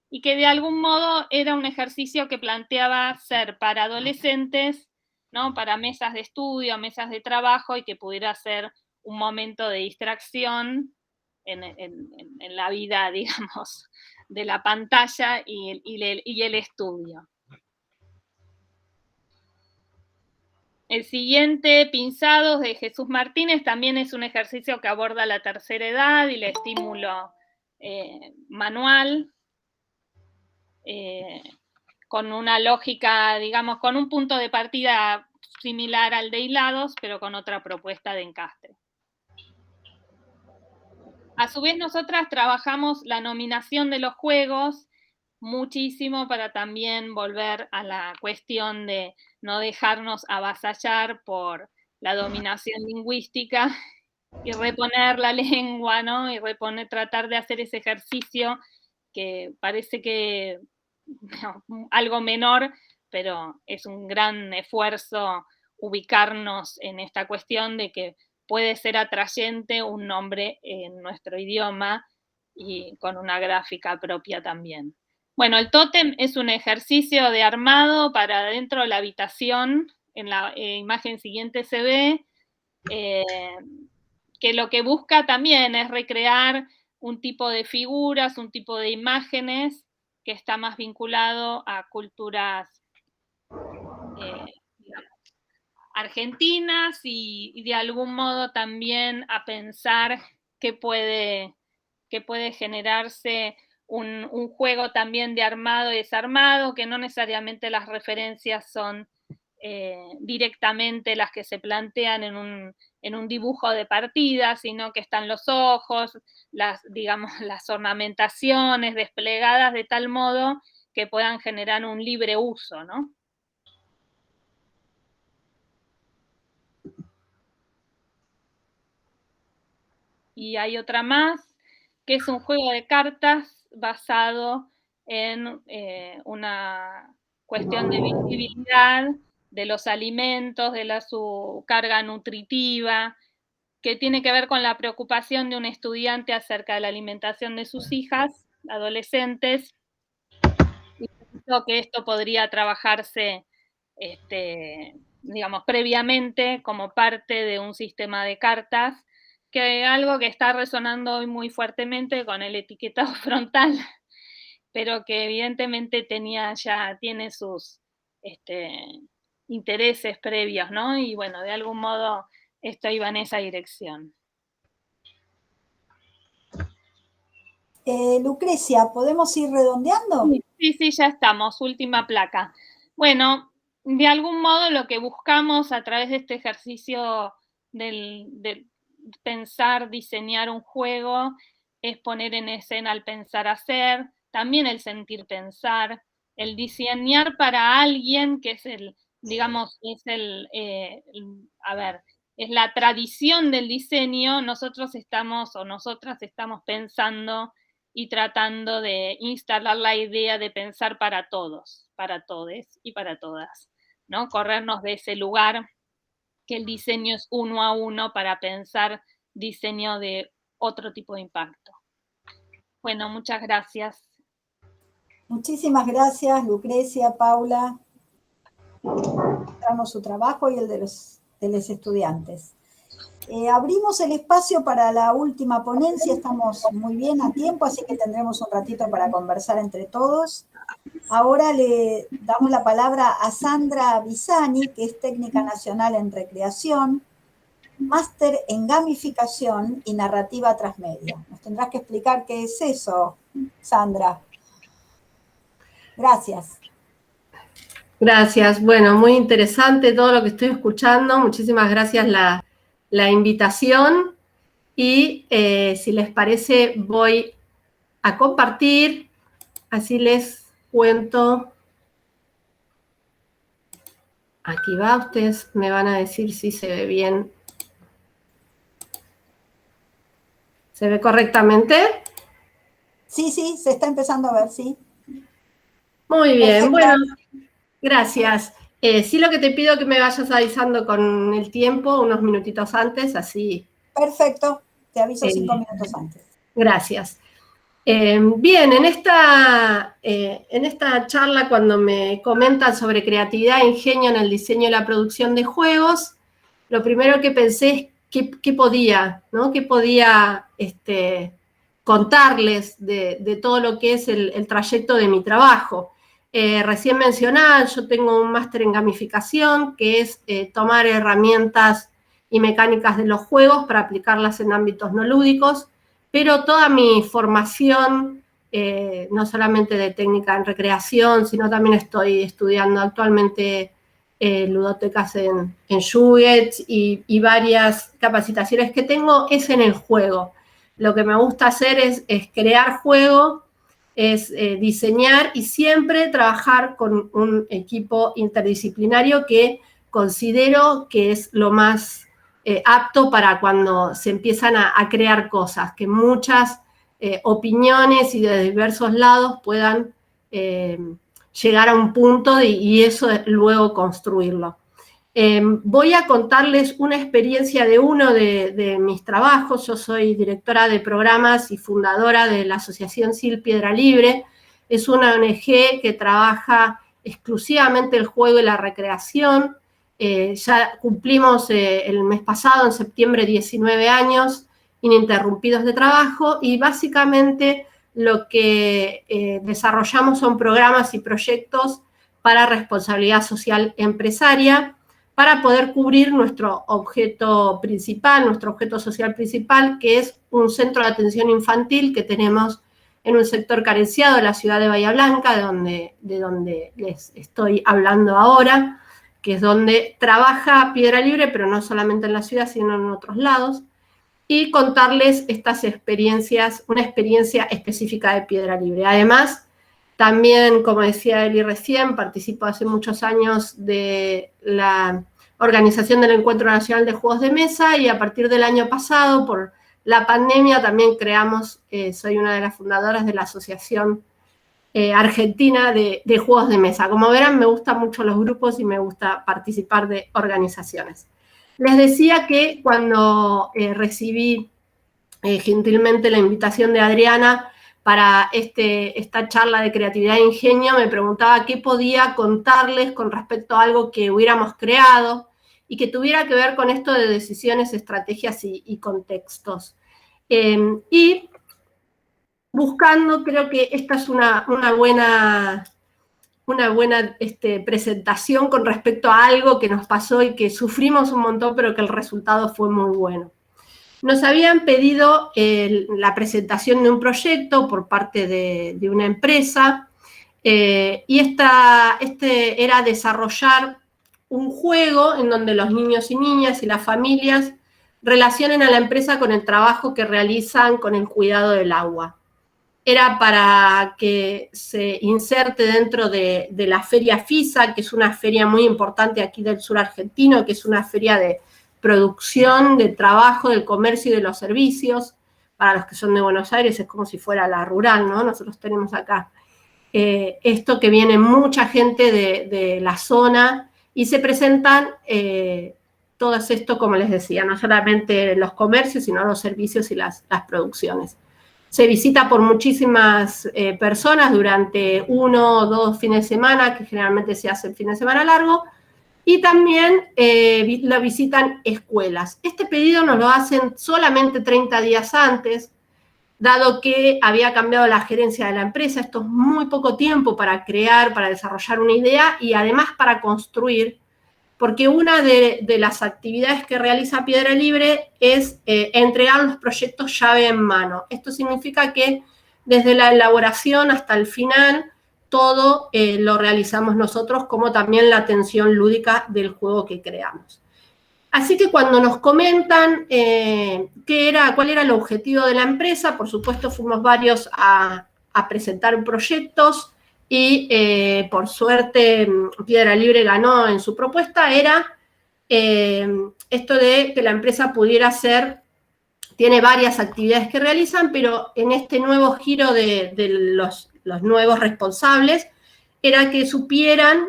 y que de algún modo era un ejercicio que planteaba ser para adolescentes, ¿no? Para mesas de estudio, mesas de trabajo, y que pudiera ser un momento de distracción en la vida, digamos, la pantalla y el estudio. El siguiente, Pinzados, de Jesús Martínez, también es un ejercicio que aborda la tercera edad y el estímulo manual, con una lógica, digamos, con un punto de partida similar al de hilados, pero con otra propuesta de encastre. A su vez, nosotras trabajamos la nominación de los juegos muchísimo para también volver a la cuestión de no dejarnos avasallar por la dominación lingüística y reponer la lengua, ¿no? Y tratar de hacer ese ejercicio que parece que algo menor, pero es un gran esfuerzo ubicarnos en esta cuestión de que puede ser atrayente un nombre en nuestro idioma y con una gráfica propia también. Bueno, el tótem es un ejercicio de armado para dentro de la habitación. En la imagen siguiente se ve que lo que busca también es recrear un tipo de figuras, un tipo de imágenes que está más vinculado a culturas argentinas y de algún modo también a pensar que puede generarse un juego también de armado y desarmado, que no necesariamente las referencias son directamente las que se plantean en un dibujo de partida, sino que están los ojos, las ornamentaciones desplegadas de tal modo que puedan generar un libre uso, ¿no? Y hay otra más, que es un juego de cartas basado en una cuestión de visibilidad de los alimentos, de su carga nutritiva, que tiene que ver con la preocupación de un estudiante acerca de la alimentación de sus hijas, adolescentes, y pienso que esto podría trabajarse, digamos, previamente como parte de un sistema de cartas, que algo que está resonando hoy muy fuertemente con el etiquetado frontal, pero que evidentemente tiene sus intereses previos, ¿no? Y bueno, de algún modo esto iba en esa dirección. Lucrecia, ¿podemos ir redondeando? Sí, ya estamos, última placa. Bueno, de algún modo lo que buscamos a través de este ejercicio del pensar, diseñar un juego, es poner en escena el pensar hacer, también el sentir pensar, el diseñar para alguien, que es es la tradición del diseño. Nosotras estamos pensando y tratando de instalar la idea de pensar para todos, para todes y para todas, ¿no? Corrernos de ese lugar que el diseño es uno a uno para pensar diseño de otro tipo de impacto. Bueno, muchas gracias. Muchísimas gracias, Lucrecia, Paula. Mostramos su trabajo y el de los estudiantes. Abrimos el espacio para la última ponencia, estamos muy bien a tiempo, así que tendremos un ratito para conversar entre todos. Ahora le damos la palabra a Sandra Bisani, que es técnica nacional en recreación, máster en gamificación y narrativa transmedia. Nos tendrás que explicar qué es eso, Sandra. Gracias. Gracias. Bueno, muy interesante todo lo que estoy escuchando. Muchísimas gracias la invitación. Y si les parece, voy a compartir, así les cuento. Aquí va, ustedes me van a decir si se ve bien. ¿Se ve correctamente? Sí, se está empezando a ver, sí. Muy bien, Perfecto. bueno, gracias. Sí, lo que te pido es que me vayas avisando con el tiempo, unos minutitos antes, así. Perfecto, te aviso 5 minutos antes. Gracias. Bien, en esta charla, cuando me comentan sobre creatividad e ingenio en el diseño y la producción de juegos, lo primero que pensé es qué podía, ¿no? ¿Qué podía contarles de todo lo que es el trayecto de mi trabajo. Recién mencionaba, yo tengo un máster en gamificación, que es tomar herramientas y mecánicas de los juegos para aplicarlas en ámbitos no lúdicos, pero toda mi formación, no solamente de técnica en recreación, sino también estoy estudiando actualmente ludotecas en Juget y varias capacitaciones que tengo, es en el juego. Lo que me gusta hacer es crear juego, es diseñar y siempre trabajar con un equipo interdisciplinario que considero que es lo más apto para cuando se empiezan a crear cosas, que muchas opiniones y de diversos lados puedan llegar a un punto y eso luego construirlo. Voy a contarles una experiencia de uno de mis trabajos. Yo soy directora de programas y fundadora de la Asociación SIL Piedra Libre. Es una ONG que trabaja exclusivamente el juego y la recreación. Ya cumplimos el mes pasado, en septiembre, 19 años ininterrumpidos de trabajo y básicamente lo que desarrollamos son programas y proyectos para responsabilidad social empresaria, para poder cubrir nuestro objeto principal, nuestro objeto social principal, que es un centro de atención infantil que tenemos en un sector carenciado de la ciudad de Bahía Blanca, de donde les estoy hablando ahora, que es donde trabaja Piedra Libre, pero no solamente en la ciudad, sino en otros lados, y contarles estas experiencias, una experiencia específica de Piedra Libre. Además, también, como decía Eli recién, participo hace muchos años de la organización del Encuentro Nacional de Juegos de Mesa y a partir del año pasado, por la pandemia, también creamos, soy una de las fundadoras de la Asociación Argentina de Juegos de Mesa. Como verán, me gustan mucho los grupos y me gusta participar de organizaciones. Les decía que cuando recibí gentilmente la invitación de Adriana para esta charla de creatividad e ingenio, me preguntaba qué podía contarles con respecto a algo que hubiéramos creado y que tuviera que ver con esto de decisiones, estrategias y contextos. Y buscando, creo que esta es una buena presentación con respecto a algo que nos pasó y que sufrimos un montón, pero que el resultado fue muy bueno. Nos habían pedido la presentación de un proyecto por parte de una empresa y era desarrollar un juego en donde los niños y niñas y las familias relacionen a la empresa con el trabajo que realizan con el cuidado del agua. Era para que se inserte dentro de la Feria FISA, que es una feria muy importante aquí del sur argentino, que es una feria de producción, de trabajo, del comercio y de los servicios. Para los que son de Buenos Aires es como si fuera la rural, ¿no? Nosotros tenemos acá esto que viene mucha gente de la zona y se presentan todo esto, como les decía, no solamente los comercios, sino los servicios y las producciones. Se visita por muchísimas personas durante 1 o 2 fines de semana, que generalmente se hace el fin de semana largo, y también lo visitan escuelas. Este pedido nos lo hacen solamente 30 días antes, dado que había cambiado la gerencia de la empresa. Esto es muy poco tiempo para crear, para desarrollar una idea y además para construir, porque una de las actividades que realiza Piedra Libre es entregar los proyectos llave en mano. Esto significa que desde la elaboración hasta el final, todo lo realizamos nosotros, como también la atención lúdica del juego que creamos. Así que cuando nos comentan cuál era el objetivo de la empresa, por supuesto fuimos varios a presentar proyectos, y por suerte Piedra Libre ganó en su propuesta, era esto de que la empresa pudiera hacer, tiene varias actividades que realizan, pero en este nuevo giro de los nuevos responsables, era que supieran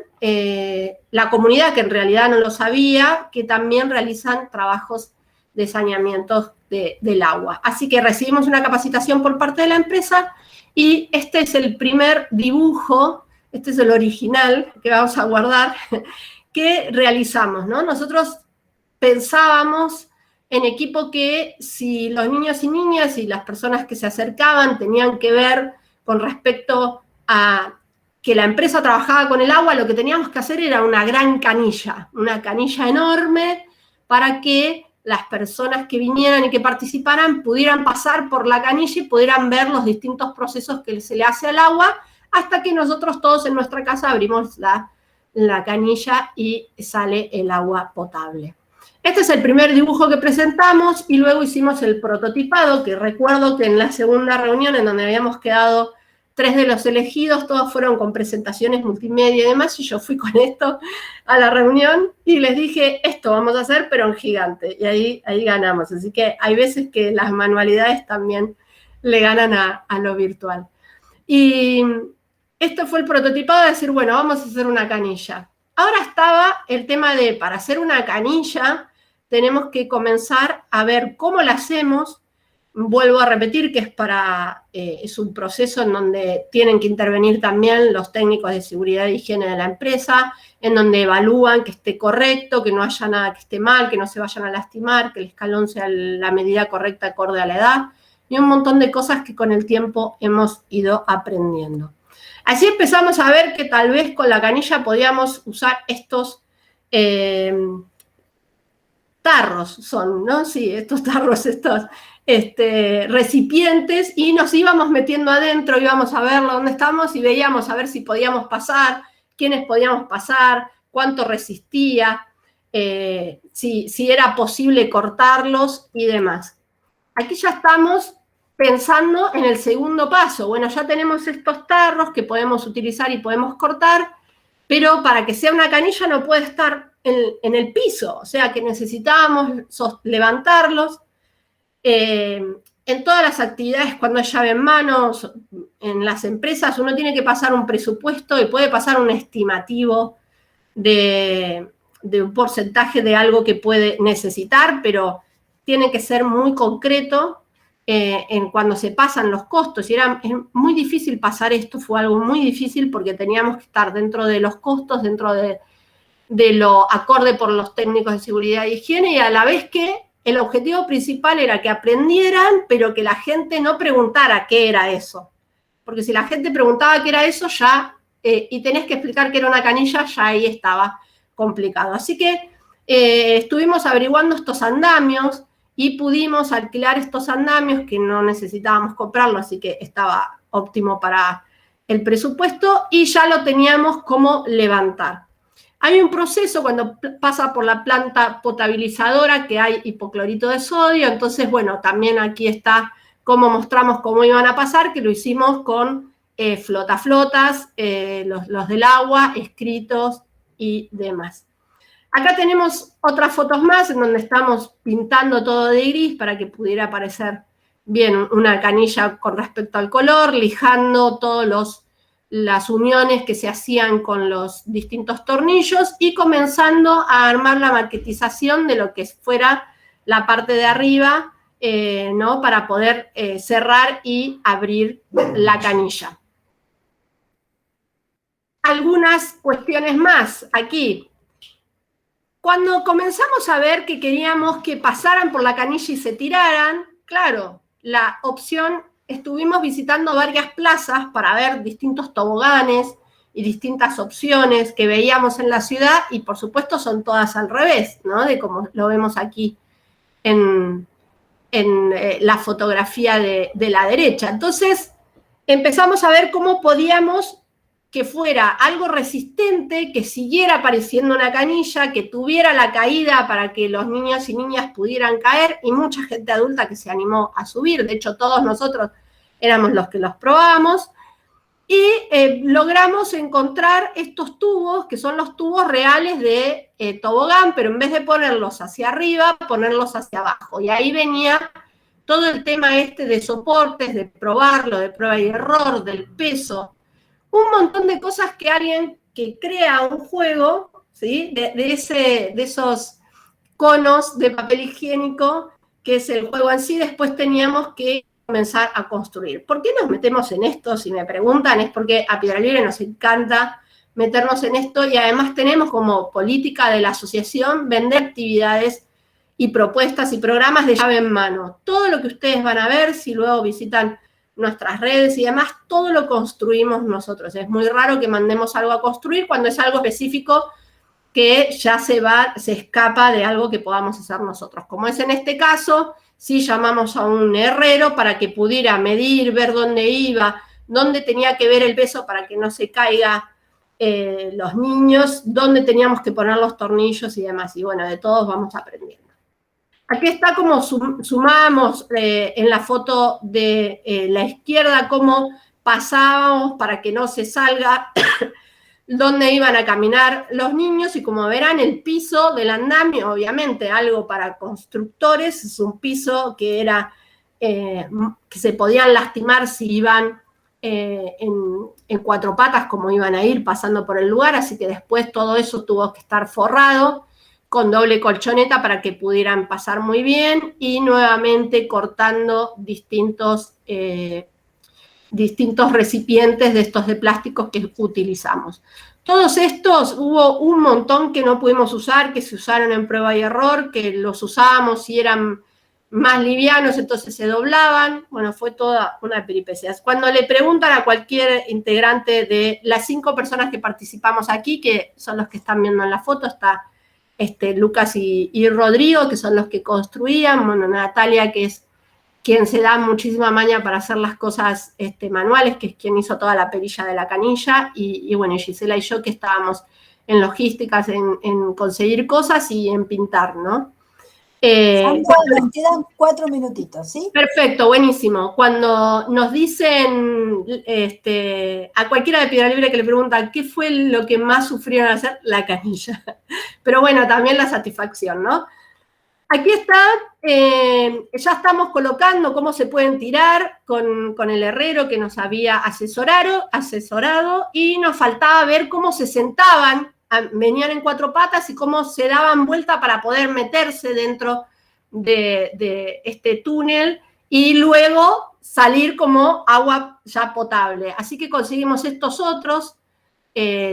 la comunidad, que en realidad no lo sabía, que también realizan trabajos de saneamiento del agua. Así que recibimos una capacitación por parte de la empresa, y este es el primer dibujo, este es el original que vamos a guardar, que realizamos, ¿no? Nosotros pensábamos en equipo que si los niños y niñas y las personas que se acercaban tenían que ver con respecto a que la empresa trabajaba con el agua, lo que teníamos que hacer era una gran canilla, una canilla enorme para que las personas que vinieran y que participaran pudieran pasar por la canilla y pudieran ver los distintos procesos que se le hace al agua, hasta que nosotros todos en nuestra casa abrimos la canilla y sale el agua potable. Este es el primer dibujo que presentamos y luego hicimos el prototipado, que recuerdo que en la segunda reunión en donde habíamos quedado 3 de los elegidos, todos fueron con presentaciones multimedia y demás, y yo fui con esto a la reunión y les dije, esto vamos a hacer, pero en gigante, y ahí ganamos. Así que hay veces que las manualidades también le ganan a lo virtual. Y esto fue el prototipado de decir, bueno, vamos a hacer una canilla. Ahora estaba el tema de, para hacer una canilla, tenemos que comenzar a ver cómo la hacemos. Vuelvo a repetir que es un proceso en donde tienen que intervenir también los técnicos de seguridad e higiene de la empresa, en donde evalúan que esté correcto, que no haya nada que esté mal, que no se vayan a lastimar, que el escalón sea la medida correcta acorde a la edad, y un montón de cosas que con el tiempo hemos ido aprendiendo. Así empezamos a ver que tal vez con la canilla podíamos usar estos tarros, son, ¿no? Sí, estos tarros, estos recipientes, y nos íbamos metiendo adentro, íbamos a verlo dónde estamos y veíamos a ver si podíamos pasar, quiénes podíamos pasar, cuánto resistía, si era posible cortarlos y demás. Aquí ya estamos pensando en el segundo paso. Bueno, ya tenemos estos tarros que podemos utilizar y podemos cortar, pero para que sea una canilla no puede estar en el piso, o sea que necesitábamos levantarlos. En todas las actividades, cuando hay llave en mano, en las empresas, uno tiene que pasar un presupuesto y puede pasar un estimativo de un porcentaje de algo que puede necesitar, pero tiene que ser muy concreto en cuando se pasan los costos. Y es muy difícil pasar esto, fue algo muy difícil porque teníamos que estar dentro de los costos, dentro de lo acorde por los técnicos de seguridad e higiene, y a la vez que el objetivo principal era que aprendieran, pero que la gente no preguntara qué era eso. Porque si la gente preguntaba qué era eso, ya, y tenés que explicar qué era una canilla, ya ahí estaba complicado. Así que estuvimos averiguando estos andamios y pudimos alquilar estos andamios que no necesitábamos comprarlo, así que estaba óptimo para el presupuesto, y ya lo teníamos como levantar. Hay un proceso cuando pasa por la planta potabilizadora que hay hipoclorito de sodio, entonces, bueno, también aquí está cómo mostramos cómo iban a pasar, que lo hicimos con flotaflotas, los del agua, escritos y demás. Acá tenemos otras fotos más en donde estamos pintando todo de gris para que pudiera parecer bien una canilla con respecto al color, lijando todos las uniones que se hacían con los distintos tornillos y comenzando a armar la maquetización de lo que fuera la parte de arriba, ¿no? Para poder cerrar y abrir la canilla. Algunas cuestiones más aquí. Cuando comenzamos a ver que queríamos que pasaran por la canilla y se tiraran, claro, la opción, estuvimos visitando varias plazas para ver distintos toboganes y distintas opciones que veíamos en la ciudad, y por supuesto son todas al revés, ¿no? De como lo vemos aquí en la fotografía de la derecha. Entonces empezamos a ver cómo podíamos que fuera algo resistente, que siguiera pareciendo una canilla, que tuviera la caída para que los niños y niñas pudieran caer, y mucha gente adulta que se animó a subir. De hecho, todos nosotros éramos los que los probamos, y logramos encontrar estos tubos, que son los tubos reales de tobogán, pero en vez de ponerlos hacia arriba, ponerlos hacia abajo. Y ahí venía todo el tema de soportes, de probarlo, de prueba y error, del peso, un montón de cosas que alguien que crea un juego, ¿sí? de esos conos de papel higiénico, que es el juego en sí, después teníamos que comenzar a construir. ¿Por qué nos metemos en esto? Si me preguntan, es porque a Piedra Libre nos encanta meternos en esto, y además tenemos como política de la asociación vender actividades y propuestas y programas de llave en mano. Todo lo que ustedes van a ver, si luego visitan nuestras redes y demás, todo lo construimos nosotros. Es muy raro que mandemos algo a construir cuando es algo específico que ya se escapa de algo que podamos hacer nosotros. Como es en este caso, sí llamamos a un herrero para que pudiera medir, ver dónde iba, dónde tenía que ver el peso para que no se caiga los niños, dónde teníamos que poner los tornillos y demás. Y bueno, de todos vamos aprendiendo. Aquí está como sumamos en la foto de la izquierda cómo pasábamos para que no se salga dónde iban a caminar los niños, y como verán, el piso del andamio, obviamente, algo para constructores, es un piso que era, que se podían lastimar si iban en cuatro patas, como iban a ir pasando por el lugar, así que después todo eso tuvo que estar forrado con doble colchoneta para que pudieran pasar muy bien, y nuevamente cortando distintos recipientes de estos de plásticos que utilizamos. Todos estos, hubo un montón que no pudimos usar, que se usaron en prueba y error, que los usábamos y eran más livianos, entonces se doblaban. Bueno, fue toda una peripecia. Cuando le preguntan a cualquier integrante de las 5 personas que participamos aquí, que son los que están viendo en la foto, está Lucas y Rodrigo, que son los que construían, bueno, Natalia, que es quien se da muchísima maña para hacer las cosas manuales, que es quien hizo toda la perilla de la canilla, y bueno, Gisela y yo que estábamos en logísticas, en conseguir cosas y en pintar, ¿no? Nos quedan 4 minutitos, ¿sí? Perfecto, buenísimo. Cuando nos dicen, a cualquiera de Piedra Libre que le preguntan qué fue lo que más sufrieron hacer, la canilla. Pero bueno, también la satisfacción, ¿no? Aquí está, ya estamos colocando cómo se pueden tirar con el herrero que nos había asesorado, y nos faltaba ver cómo se sentaban, venían en 4 patas y cómo se daban vuelta para poder meterse dentro de este túnel y luego salir como agua ya potable. Así que conseguimos estos otros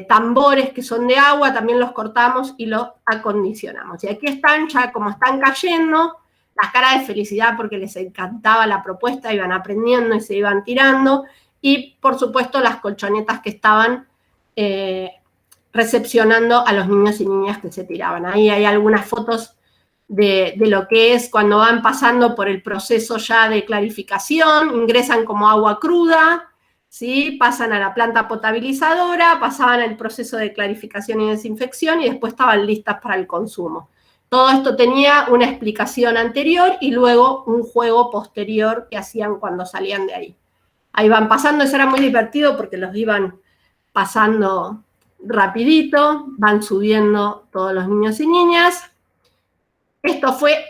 tambores que son de agua, también los cortamos y los acondicionamos. Y aquí están ya como están cayendo, las caras de felicidad porque les encantaba la propuesta, iban aprendiendo y se iban tirando, y por supuesto las colchonetas que estaban recepcionando a los niños y niñas que se tiraban. Ahí hay algunas fotos de lo que es cuando van pasando por el proceso ya de clarificación, ingresan como agua cruda, ¿sí? Pasan a la planta potabilizadora, pasaban el proceso de clarificación y desinfección y después estaban listas para el consumo. Todo esto tenía una explicación anterior y luego un juego posterior que hacían cuando salían de ahí. Ahí van pasando, eso era muy divertido porque los iban pasando rapidito, van subiendo todos los niños y niñas. Esto fue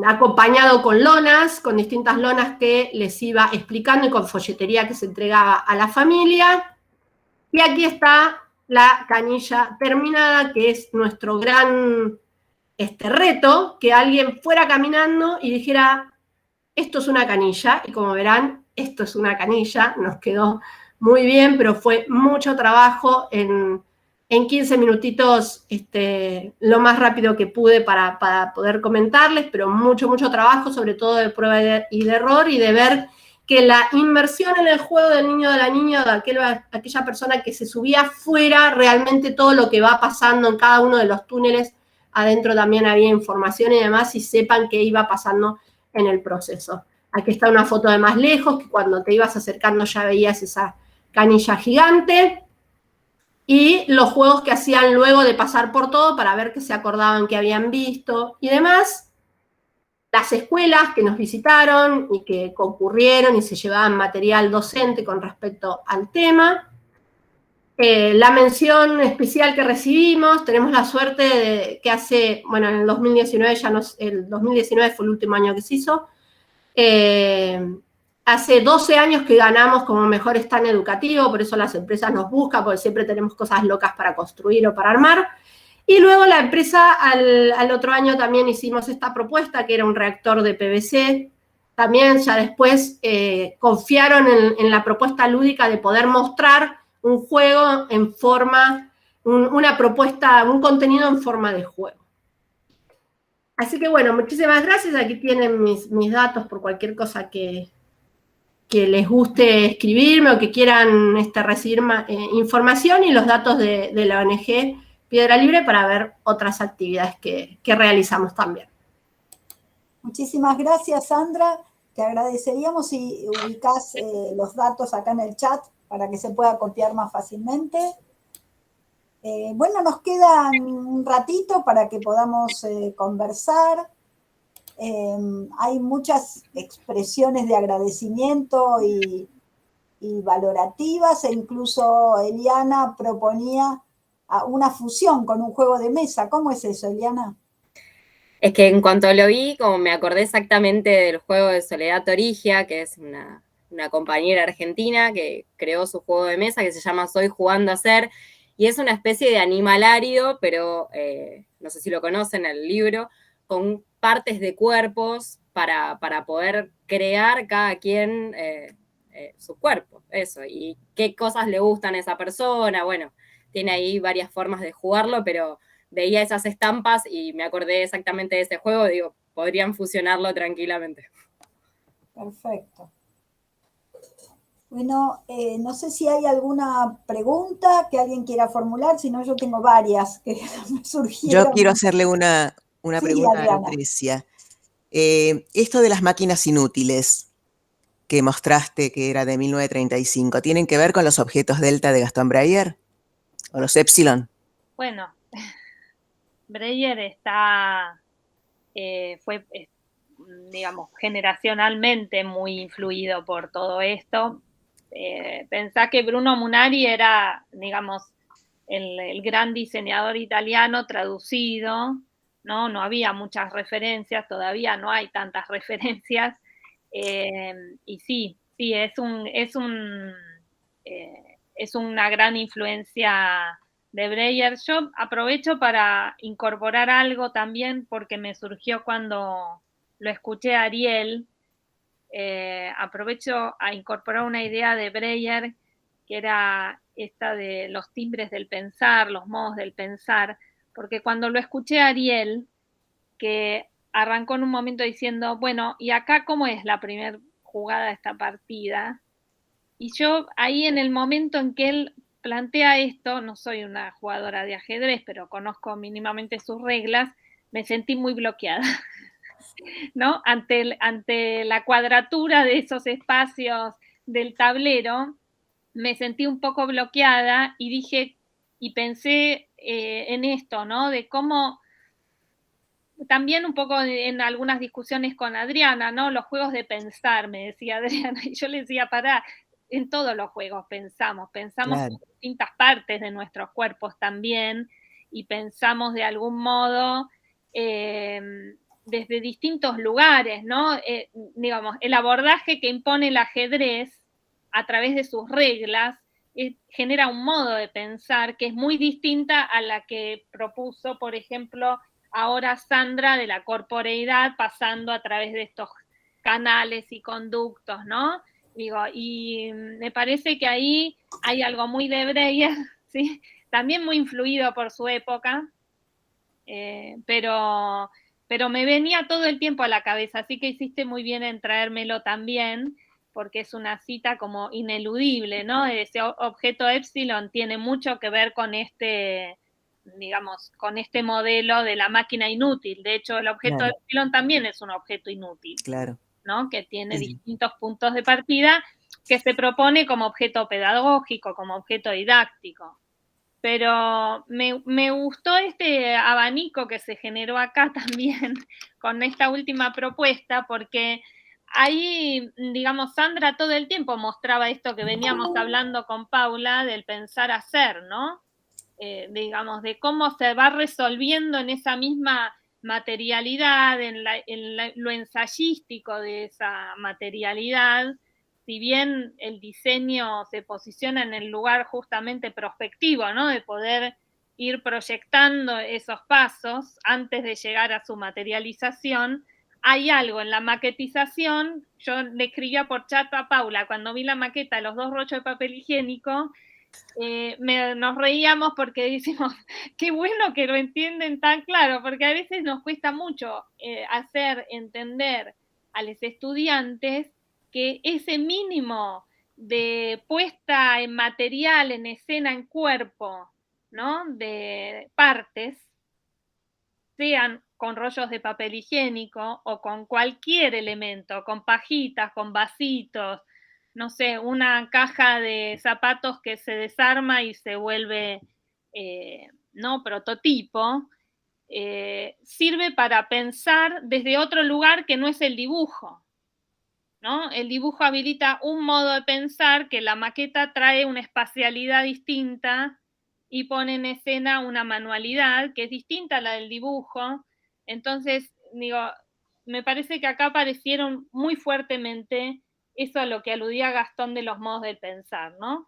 acompañado con lonas, con distintas lonas que les iba explicando y con folletería que se entregaba a la familia. Y aquí está la canilla terminada, que es nuestro gran reto, que alguien fuera caminando y dijera, esto es una canilla, y como verán, esto es una canilla, nos quedó muy bien, pero fue mucho trabajo en 15 minutitos, lo más rápido que pude para poder comentarles, pero mucho trabajo, sobre todo de prueba y de error, y de ver que la inmersión en el juego del niño o de la niña, o de aquella persona que se subía, fuera realmente todo lo que va pasando en cada uno de los túneles. Adentro también había información y demás, y sepan qué iba pasando en el proceso. Aquí está una foto de más lejos, que cuando te ibas acercando ya veías esa canilla gigante. Y los juegos que hacían luego de pasar por todo para ver que se acordaban que habían visto y demás. Las escuelas que nos visitaron y que concurrieron y se llevaban material docente con respecto al tema. La mención especial que recibimos, tenemos la suerte de que en el 2019, el 2019 fue el último año que se hizo, hace 12 años que ganamos como mejor stand educativo, por eso las empresas nos buscan, porque siempre tenemos cosas locas para construir o para armar. Y luego la empresa, al otro año también hicimos esta propuesta, que era un reactor de PVC. También ya después confiaron en la propuesta lúdica de poder mostrar un juego en forma, una propuesta, un contenido en forma de juego. Así que bueno, muchísimas gracias. Aquí tienen mis datos por cualquier cosa que les guste escribirme o que quieran recibir información, y los datos de la ONG Piedra Libre para ver otras actividades que realizamos también. Muchísimas gracias, Sandra. Te agradeceríamos si ubicás los datos acá en el chat para que se pueda copiar más fácilmente. Bueno, nos queda un ratito para que podamos conversar. Hay muchas expresiones de agradecimiento y valorativas, e incluso Eliana proponía una fusión con un juego de mesa. ¿Cómo es eso, Eliana? Es que en cuanto lo vi, como me acordé exactamente del juego de Soledad Torigia, que es una compañera argentina que creó su juego de mesa que se llama Soy Jugando a Ser, y es una especie de animalario, pero no sé si lo conocen, el libro, con partes de cuerpos para poder crear cada quien su cuerpo, eso, y qué cosas le gustan a esa persona. Bueno, tiene ahí varias formas de jugarlo, pero veía esas estampas y me acordé exactamente de ese juego, digo, podrían fusionarlo tranquilamente. Perfecto. Bueno, no sé si hay alguna pregunta que alguien quiera formular, si no yo tengo varias que me surgieron. Yo quiero hacerle una Sí, pregunta Adriana. a Lucrecia. Esto de las máquinas inútiles que mostraste, que era de 1935, ¿tienen que ver con los objetos delta de Gaston Breyer? ¿O los epsilon? Bueno, Breyer está, fue, digamos, generacionalmente muy influido por todo esto. Pensá que Bruno Munari era, digamos, el gran diseñador italiano traducido, ¿no? No había muchas referencias, todavía no hay tantas referencias. Y sí, es una gran influencia de Breyer. Yo aprovecho para incorporar algo también porque me surgió cuando lo escuché a Ariel. Aprovecho a incorporar una idea de Breyer que era esta de los timbres del pensar, los modos del pensar, porque cuando lo escuché a Ariel, que arrancó en un momento diciendo, bueno, ¿y acá cómo es la primera jugada de esta partida? Y yo ahí en el momento en que él plantea esto, no soy una jugadora de ajedrez, pero conozco mínimamente sus reglas, me sentí muy bloqueada, ¿no? Ante la cuadratura de esos espacios del tablero, me sentí un poco bloqueada y dije, y pensé en esto, ¿no? De cómo también un poco en algunas discusiones con Adriana, ¿no? Los juegos de pensar, me decía Adriana, y yo le decía, pará, en todos los juegos pensamos Claro. en distintas partes de nuestros cuerpos también, y pensamos de algún modo desde distintos lugares, ¿no? Digamos, el abordaje que impone el ajedrez a través de sus reglas genera un modo de pensar que es muy distinta a la que propuso, por ejemplo, ahora Sandra, de la corporeidad, pasando a través de estos canales y conductos, ¿no? Digo, y me parece que ahí hay algo muy de Breyer, ¿sí? También muy influido por su época, pero me venía todo el tiempo a la cabeza, así que hiciste muy bien en traérmelo también, porque es una cita como ineludible, ¿no? Ese objeto epsilon tiene mucho que ver con digamos, con este modelo de la máquina inútil. De hecho, el objeto Claro. epsilon también es un objeto inútil, Claro. ¿no? Que tiene Sí. distintos puntos de partida que se propone como objeto pedagógico, como objeto didáctico. Pero me gustó este abanico que se generó acá también con esta última propuesta, porque ahí, digamos, Sandra todo el tiempo mostraba esto que veníamos hablando con Paula del pensar hacer, ¿no? Digamos, de cómo se va resolviendo en esa misma materialidad, en lo ensayístico de esa materialidad, si bien el diseño se posiciona en el lugar justamente prospectivo, ¿no? De poder ir proyectando esos pasos antes de llegar a su materialización, hay algo en la maquetización. Yo le escribía por chat a Paula cuando vi la maqueta de los 2 rollos de papel higiénico, nos reíamos porque decimos, qué bueno que lo entienden tan claro, porque a veces nos cuesta mucho hacer entender a los estudiantes que ese mínimo de puesta en material, en escena, en cuerpo, ¿no? De partes, sean con rollos de papel higiénico o con cualquier elemento, con pajitas, con vasitos, no sé, una caja de zapatos que se desarma y se vuelve, ¿no? Prototipo, sirve para pensar desde otro lugar que no es el dibujo, ¿no? El dibujo habilita un modo de pensar que la maqueta trae una espacialidad distinta y pone en escena una manualidad que es distinta a la del dibujo. Entonces, digo, me parece que acá aparecieron muy fuertemente eso a lo que aludía Gastón de los modos de pensar, ¿no?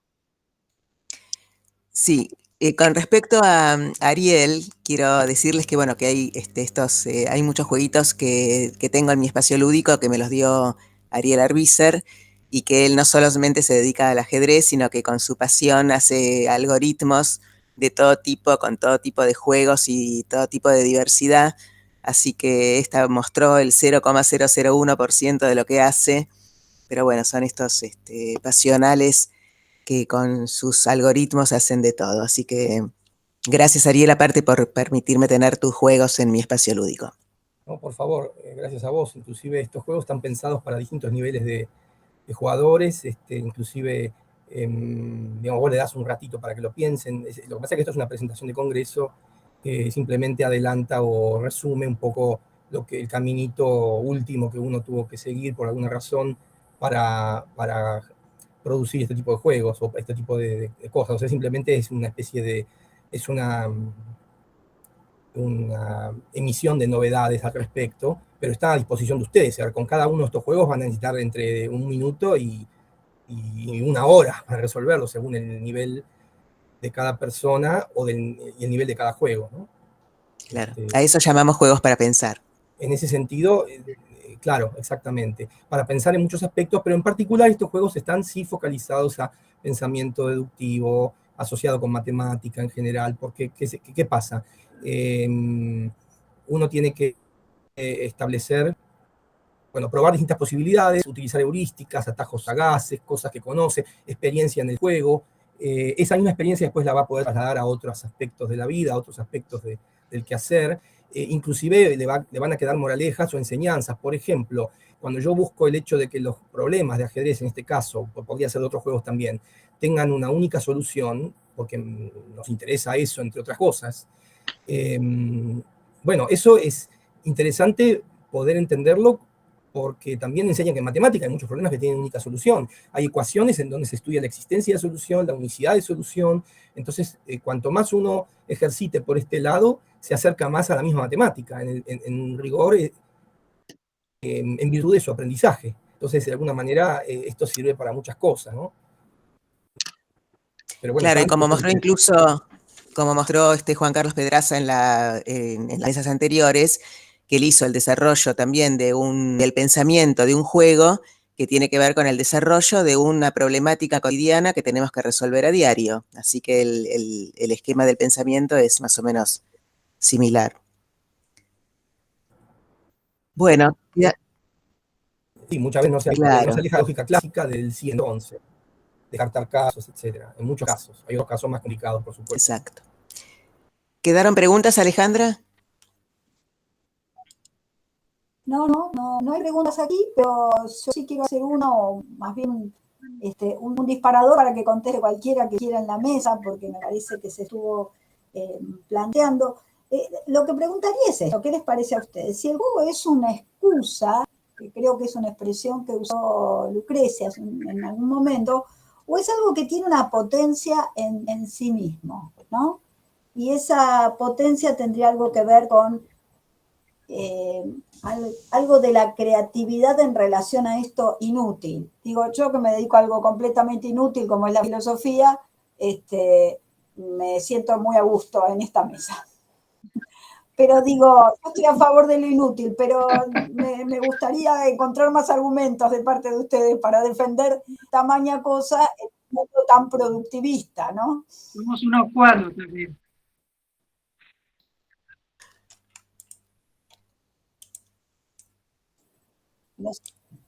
Sí, con respecto a Ariel, quiero decirles que, bueno, que hay hay muchos jueguitos que tengo en mi espacio lúdico que me los dio Ariel Arbizer, y que él no solamente se dedica al ajedrez, sino que con su pasión hace algoritmos de todo tipo, con todo tipo de juegos y todo tipo de diversidad. Así que esta mostró el 0,001% de lo que hace, pero bueno, son estos pasionales que con sus algoritmos hacen de todo. Así que gracias, Ariel, aparte por permitirme tener tus juegos en mi espacio lúdico. No, por favor, gracias a vos. Inclusive estos juegos están pensados para distintos niveles de jugadores, inclusive, digamos, vos le das un ratito para que lo piensen. Lo que pasa es que esto es una presentación de congreso que simplemente adelanta o resume un poco el caminito último que uno tuvo que seguir por alguna razón para producir este tipo de juegos o este tipo de cosas. O sea, simplemente es una especie de, es una emisión de novedades al respecto, pero está a disposición de ustedes. O sea, con cada uno de estos juegos van a necesitar entre 1 minuto y 1 hora para resolverlo, según el nivel de cada persona y el nivel de cada juego, ¿no? Claro, a eso llamamos juegos para pensar. En ese sentido, claro, exactamente, para pensar en muchos aspectos, pero en particular estos juegos están sí focalizados a pensamiento deductivo, asociado con matemática en general, porque ¿qué pasa? Uno tiene que establecer, bueno, probar distintas posibilidades, utilizar heurísticas, atajos sagaces, cosas que conoce, experiencia en el juego. Esa misma experiencia después la va a poder trasladar a otros aspectos de la vida, a otros aspectos del quehacer. Inclusive le van a quedar moralejas o enseñanzas. Por ejemplo, cuando yo busco el hecho de que los problemas de ajedrez, en este caso, podría ser de otros juegos también, tengan una única solución, porque nos interesa eso, entre otras cosas, bueno, eso es interesante poder entenderlo, porque también enseña que en matemática hay muchos problemas que tienen única solución. Hay ecuaciones en donde se estudia la existencia de solución, la unicidad de solución. Entonces, cuanto más uno ejercite por este lado, se acerca más a la misma matemática, en rigor, en virtud de su aprendizaje. Entonces, de alguna manera, esto sirve para muchas cosas, ¿no? Pero bueno, claro, y como mostró incluso, como mostró Juan Carlos Pedraza en las mesas anteriores, que él hizo el desarrollo también del pensamiento de un juego que tiene que ver con el desarrollo de una problemática cotidiana que tenemos que resolver a diario. Así que el esquema del pensamiento es más o menos similar. Bueno. Sí, muchas veces no se aleja la lógica clásica del sí entonces, descartar casos, etc. En muchos casos. Hay otros casos más complicados, por supuesto. Exacto. ¿Quedaron preguntas, Alejandra? No hay preguntas aquí, pero yo sí quiero hacer uno, más bien un disparador para que conteste cualquiera que quiera en la mesa, porque me parece que se estuvo planteando. Lo que preguntaría es esto, ¿qué les parece a ustedes? Si el juego es una excusa, que creo que es una expresión que usó Lucrecia en algún momento, o es algo que tiene una potencia en sí mismo, ¿no? Y esa potencia tendría algo que ver con algo de la creatividad en relación a esto inútil. Digo, yo que me dedico a algo completamente inútil como es la filosofía, me siento muy a gusto en esta mesa. Pero digo, yo estoy a favor de lo inútil, pero me gustaría encontrar más argumentos de parte de ustedes para defender tamaña cosa mundo tan productivista, ¿no? Somos unos cuantos también.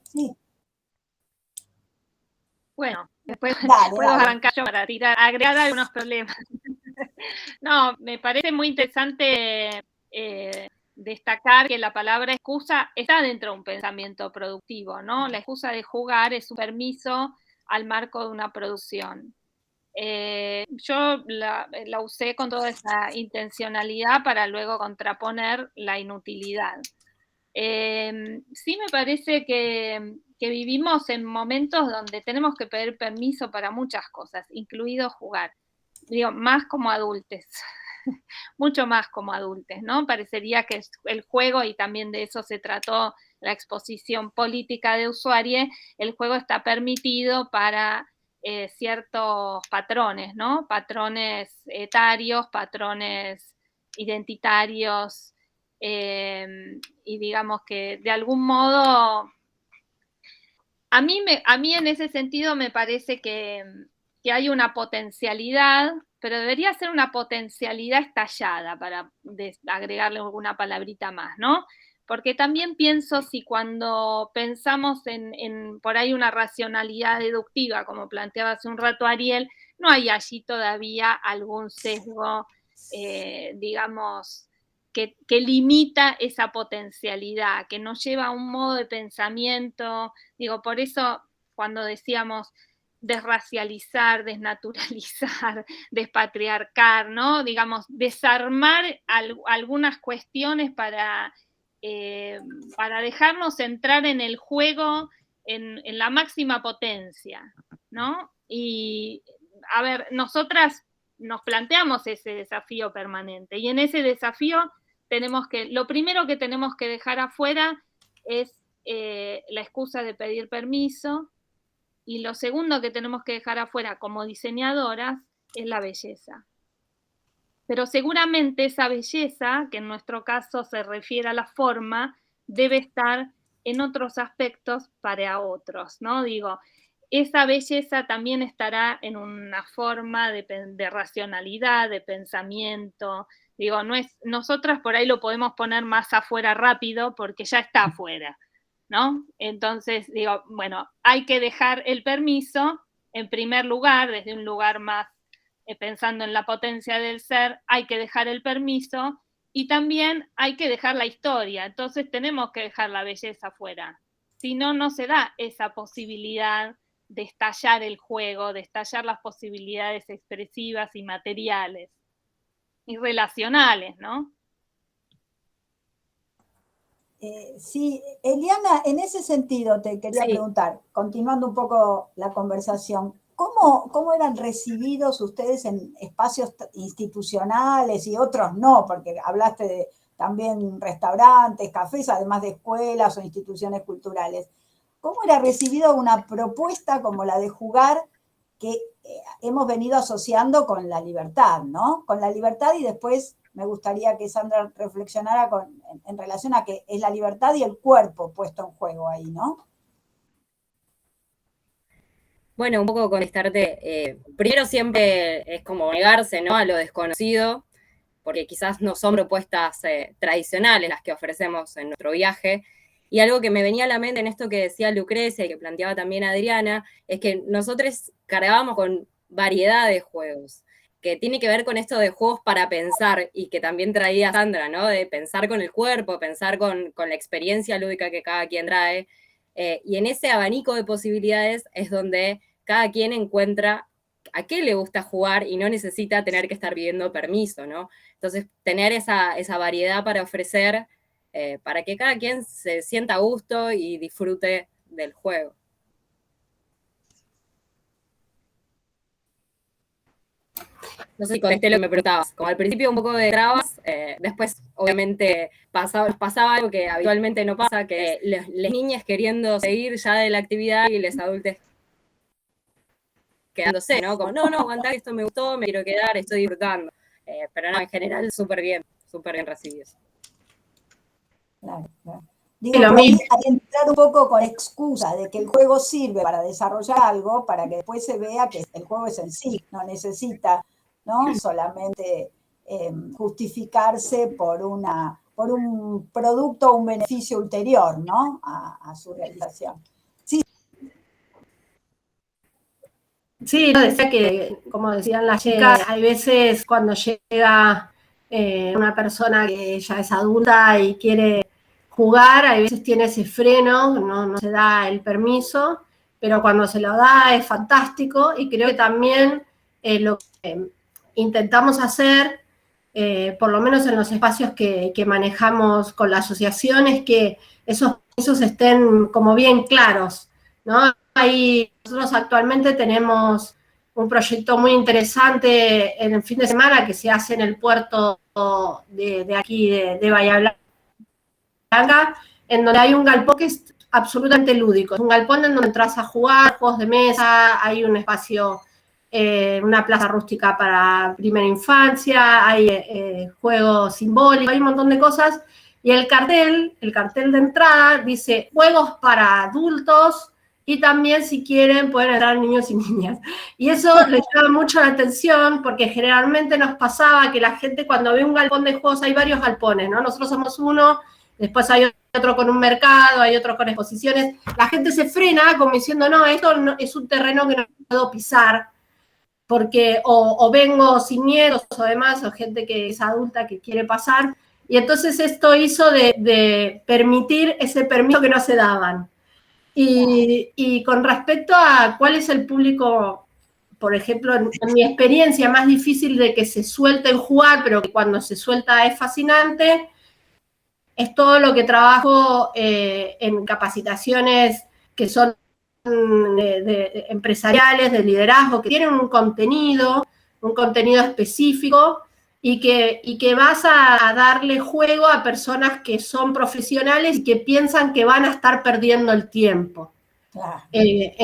Sí. Bueno, después Dale, puedo dale. arrancar yo para agregar algunos problemas. No, me parece muy interesante destacar que la palabra excusa está dentro de un pensamiento productivo, ¿no? La excusa de jugar es un permiso al marco de una producción. Yo la usé con toda esa intencionalidad para luego contraponer la inutilidad. Sí me parece que vivimos en momentos donde tenemos que pedir permiso para muchas cosas, incluido jugar. Digo, más como adultos, mucho más como adultos, ¿no? Parecería que el juego, y también de eso se trató la exposición política de Usuarie, el juego está permitido para ciertos patrones, ¿no? Patrones etarios, patrones identitarios, y digamos que de algún modo, a mí en ese sentido me parece que hay una potencialidad, pero debería ser una potencialidad estallada, para agregarle alguna palabrita más, ¿no? Porque también pienso, si cuando pensamos en por ahí una racionalidad deductiva, como planteaba hace un rato Ariel, no hay allí todavía algún sesgo, digamos, que limita esa potencialidad, que nos lleva a un modo de pensamiento. Digo, por eso cuando decíamos desracializar, desnaturalizar, despatriarcar, ¿no? Digamos, desarmar algunas cuestiones para dejarnos entrar en el juego en la máxima potencia, ¿no? Y, a ver, nosotras nos planteamos ese desafío permanente, y en ese desafío lo primero que tenemos que dejar afuera es la excusa de pedir permiso, y lo segundo que tenemos que dejar afuera como diseñadoras es la belleza. Pero seguramente esa belleza, que en nuestro caso se refiere a la forma, debe estar en otros aspectos para otros, ¿no? Digo, esa belleza también estará en una forma de racionalidad, de pensamiento. Digo, nosotras por ahí lo podemos poner más afuera rápido porque ya está afuera, ¿no? Entonces, digo, bueno, hay que dejar el permiso en primer lugar, desde un lugar más pensando en la potencia del ser, hay que dejar el permiso, y también hay que dejar la historia. Entonces tenemos que dejar la belleza afuera. Si no, no se da esa posibilidad de estallar el juego, de estallar las posibilidades expresivas y materiales y relacionales, ¿no? Sí, Eliana, en ese sentido te quería preguntar, continuando un poco la conversación, ¿cómo eran recibidos ustedes en espacios institucionales y otros no? Porque hablaste de también restaurantes, cafés, además de escuelas o instituciones culturales. ¿Cómo era recibido una propuesta como la de jugar que hemos venido asociando con la libertad, ¿no? Con la libertad, y después me gustaría que Sandra reflexionara en relación a que es la libertad y el cuerpo puesto en juego ahí, ¿no? Bueno, un poco contestarte. Primero siempre es como negarse, ¿no?, a lo desconocido, porque quizás no son propuestas tradicionales las que ofrecemos en nuestro viaje. Y algo que me venía a la mente en esto que decía Lucrecia y que planteaba también Adriana, es que nosotros cargábamos con variedad de juegos, que tiene que ver con esto de juegos para pensar, y que también traía Sandra, ¿no?, de pensar con el cuerpo, pensar con la experiencia lúdica que cada quien trae. Y en ese abanico de posibilidades es donde cada quien encuentra a qué le gusta jugar y no necesita tener que estar pidiendo permiso, ¿no? Entonces, tener esa variedad para ofrecer, para que cada quien se sienta a gusto y disfrute del juego. No sé si contesté lo que me preguntabas. Como al principio un poco de trabas, después obviamente pasaba algo que habitualmente no pasa, que las niñas queriendo seguir ya de la actividad y los adultos quedándose, ¿no? Como, no, aguantá, esto me gustó, me quiero quedar, estoy disfrutando. Pero no, en general súper bien recibidos. Claro, claro. Digo, por ahí hay que entrar un poco con excusa de que el juego sirve para desarrollar algo, para que después se vea que el juego es en sí, no necesita, ¿no?, solamente justificarse por un producto o un beneficio ulterior, ¿no?, a su realización. Sí. Sí, yo decía que, como decían las chicas, hay veces cuando llega una persona que ya es adulta y quiere jugar, a veces tiene ese freno, no se da el permiso, pero cuando se lo da es fantástico, y creo que también lo que intentamos hacer, por lo menos en los espacios que manejamos con la asociación, es que esos permisos estén como bien claros, ¿no? Ahí nosotros actualmente tenemos un proyecto muy interesante en el fin de semana que se hace en el puerto de aquí de Bahía Blanca, en donde hay un galpón que es absolutamente lúdico. Es un galpón en donde entras a jugar, juegos de mesa, hay un espacio, una plaza rústica para primera infancia, hay juegos simbólicos, hay un montón de cosas. Y el cartel de entrada dice juegos para adultos, y también, si quieren, pueden entrar niños y niñas. Y eso les llama mucho la atención, porque generalmente nos pasaba que la gente, cuando ve un galpón de juegos, hay varios galpones, ¿no? Nosotros somos uno, después hay otro con un mercado, hay otro con exposiciones. La gente se frena como diciendo, no, esto no, es un terreno que no puedo pisar, porque o vengo sin nietos o demás, o gente que es adulta que quiere pasar. Y entonces esto hizo de permitir ese permiso que no se daban. Y con respecto a cuál es el público, por ejemplo, en mi experiencia, más difícil de que se suelten jugar, pero que cuando se suelta es fascinante, es todo lo que trabajo en capacitaciones que son empresariales, de liderazgo, que tienen un contenido específico, y que vas a darle juego a personas que son profesionales y que piensan que van a estar perdiendo el tiempo. Claro.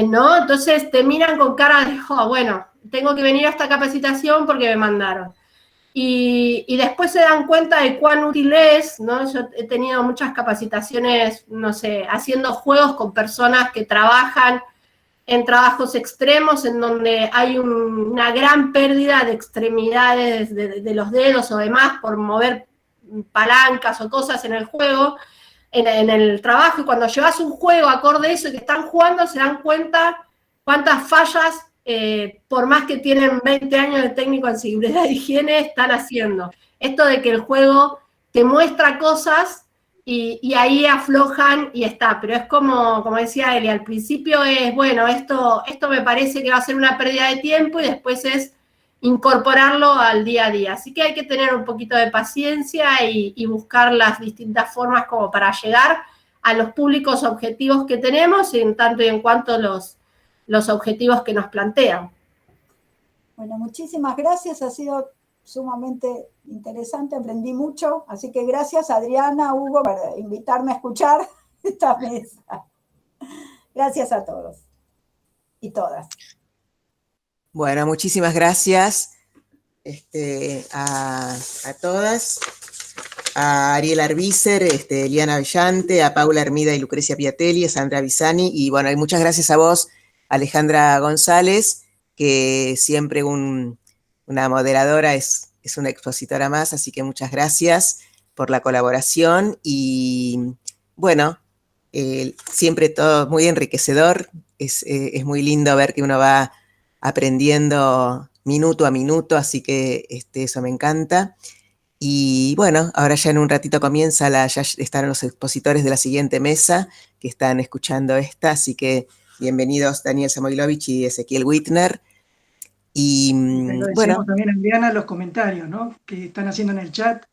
¿No? Entonces te miran con cara de, oh, bueno, tengo que venir a esta capacitación porque me mandaron. Y después se dan cuenta de cuán útil es, ¿no? Yo he tenido muchas capacitaciones, no sé, haciendo juegos con personas que trabajan en trabajos extremos, en donde hay una gran pérdida de extremidades de los dedos o demás por mover palancas o cosas en el juego, en el trabajo, y cuando llevas un juego acorde a eso y que están jugando, se dan cuenta cuántas fallas, por más que tienen 20 años de técnico en seguridad y higiene, están haciendo. Esto de que el juego te muestra cosas y ahí aflojan y está, pero es como decía Eli, al principio es, bueno, esto me parece que va a ser una pérdida de tiempo, y después es incorporarlo al día a día. Así que hay que tener un poquito de paciencia y buscar las distintas formas como para llegar a los públicos objetivos que tenemos, en tanto y en cuanto los objetivos que nos plantean. Bueno, muchísimas gracias, ha sido sumamente interesante, aprendí mucho, así que gracias Adriana, Hugo, por invitarme a escuchar esta mesa. Gracias a todos y todas. Bueno, muchísimas gracias a todas, a Ariel Arbícer, Eliana Bellante, a Paula Hermida y Lucrecia Piatelli, a Sandra Bisani, y bueno, y muchas gracias a vos, Alejandra González, que siempre una moderadora es una expositora más, así que muchas gracias por la colaboración, y bueno, siempre todo muy enriquecedor, es muy lindo ver que uno va aprendiendo minuto a minuto, así que eso me encanta. Y bueno, ahora ya en un ratito comienza, ya están los expositores de la siguiente mesa que están escuchando esta, así que bienvenidos Daniel Samoilovich y Ezequiel Whitner. Y bueno, también a Adriana los comentarios, ¿no?, que están haciendo en el chat,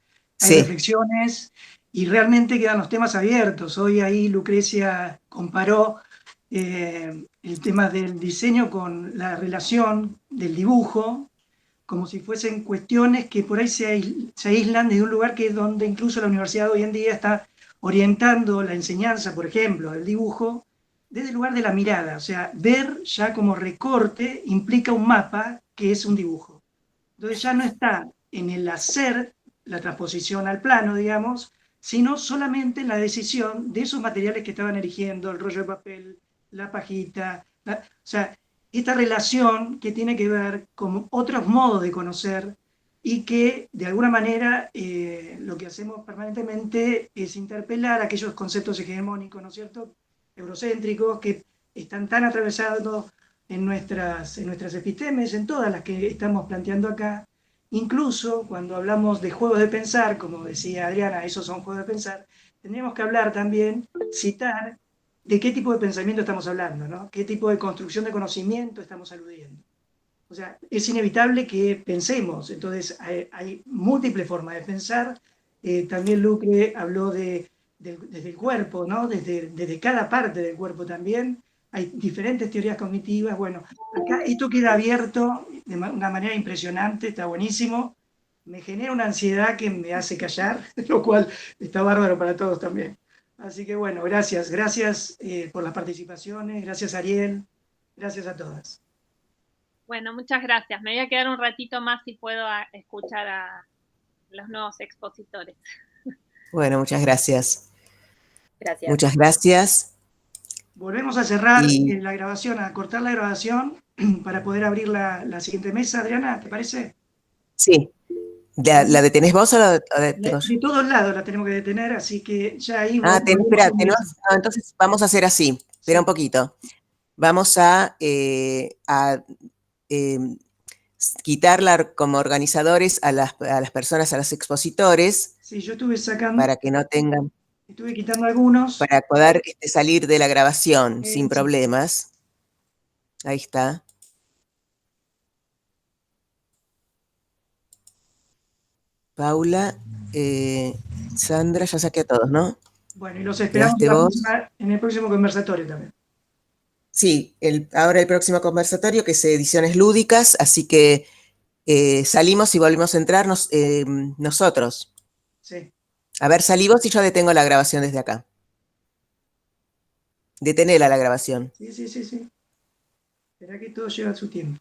hay sí, reflexiones y realmente quedan los temas abiertos. Hoy ahí Lucrecia comparó el tema del diseño con la relación del dibujo, como si fuesen cuestiones que por ahí se aíslan desde un lugar que es donde incluso la universidad hoy en día está orientando la enseñanza, por ejemplo, del dibujo, desde el lugar de la mirada. O sea, ver ya como recorte implica un mapa que es un dibujo. Entonces ya no está en el hacer la transposición al plano, digamos, sino solamente en la decisión de esos materiales que estaban eligiendo, el rollo de papel, la pajita, o sea, esta relación que tiene que ver con otros modos de conocer y que de alguna manera lo que hacemos permanentemente es interpelar aquellos conceptos hegemónicos, ¿no es cierto?, eurocéntricos, que están tan atravesados en nuestras epistemes, en todas las que estamos planteando acá. Incluso cuando hablamos de juegos de pensar, como decía Adriana, esos son juegos de pensar, tendríamos que hablar también, citar de qué tipo de pensamiento estamos hablando, ¿no? Qué tipo de construcción de conocimiento estamos aludiendo. O sea, es inevitable que pensemos, entonces hay múltiples formas de pensar. También Lucre habló desde el cuerpo, ¿no? Desde cada parte del cuerpo también. Hay diferentes teorías cognitivas. Bueno, acá esto queda abierto de una manera impresionante, está buenísimo. Me genera una ansiedad que me hace callar, lo cual está bárbaro para todos también. Así que bueno, gracias por las participaciones, gracias Ariel, gracias a todas. Bueno, muchas gracias. Me voy a quedar un ratito más si puedo escuchar a los nuevos expositores. Bueno, muchas gracias. Gracias. Muchas gracias. Volvemos a cerrar la grabación, a cortar la grabación para poder abrir la siguiente mesa. Adriana, ¿te parece? Sí. ¿La detenés vos o la detengo yo? De todos lados la tenemos que detener, así que ya ahí... Espérate, no, entonces vamos a hacer así. Espera un poquito. Vamos a quitarla como organizadores a las personas, a los expositores. Sí, yo estuve sacando... Para que no tengan... Estuve quitando algunos. Para poder salir de la grabación sin problemas. Ahí está. Paula, Sandra, ya saqué a todos, ¿no? Bueno, y los esperamos en el próximo conversatorio también. Sí, ahora el próximo conversatorio, que es Ediciones Lúdicas, así que salimos y volvemos a entrar nosotros. Sí. A ver, salí vos y yo detengo la grabación desde acá. Detenela la grabación. Sí. Espera que todo lleva su tiempo.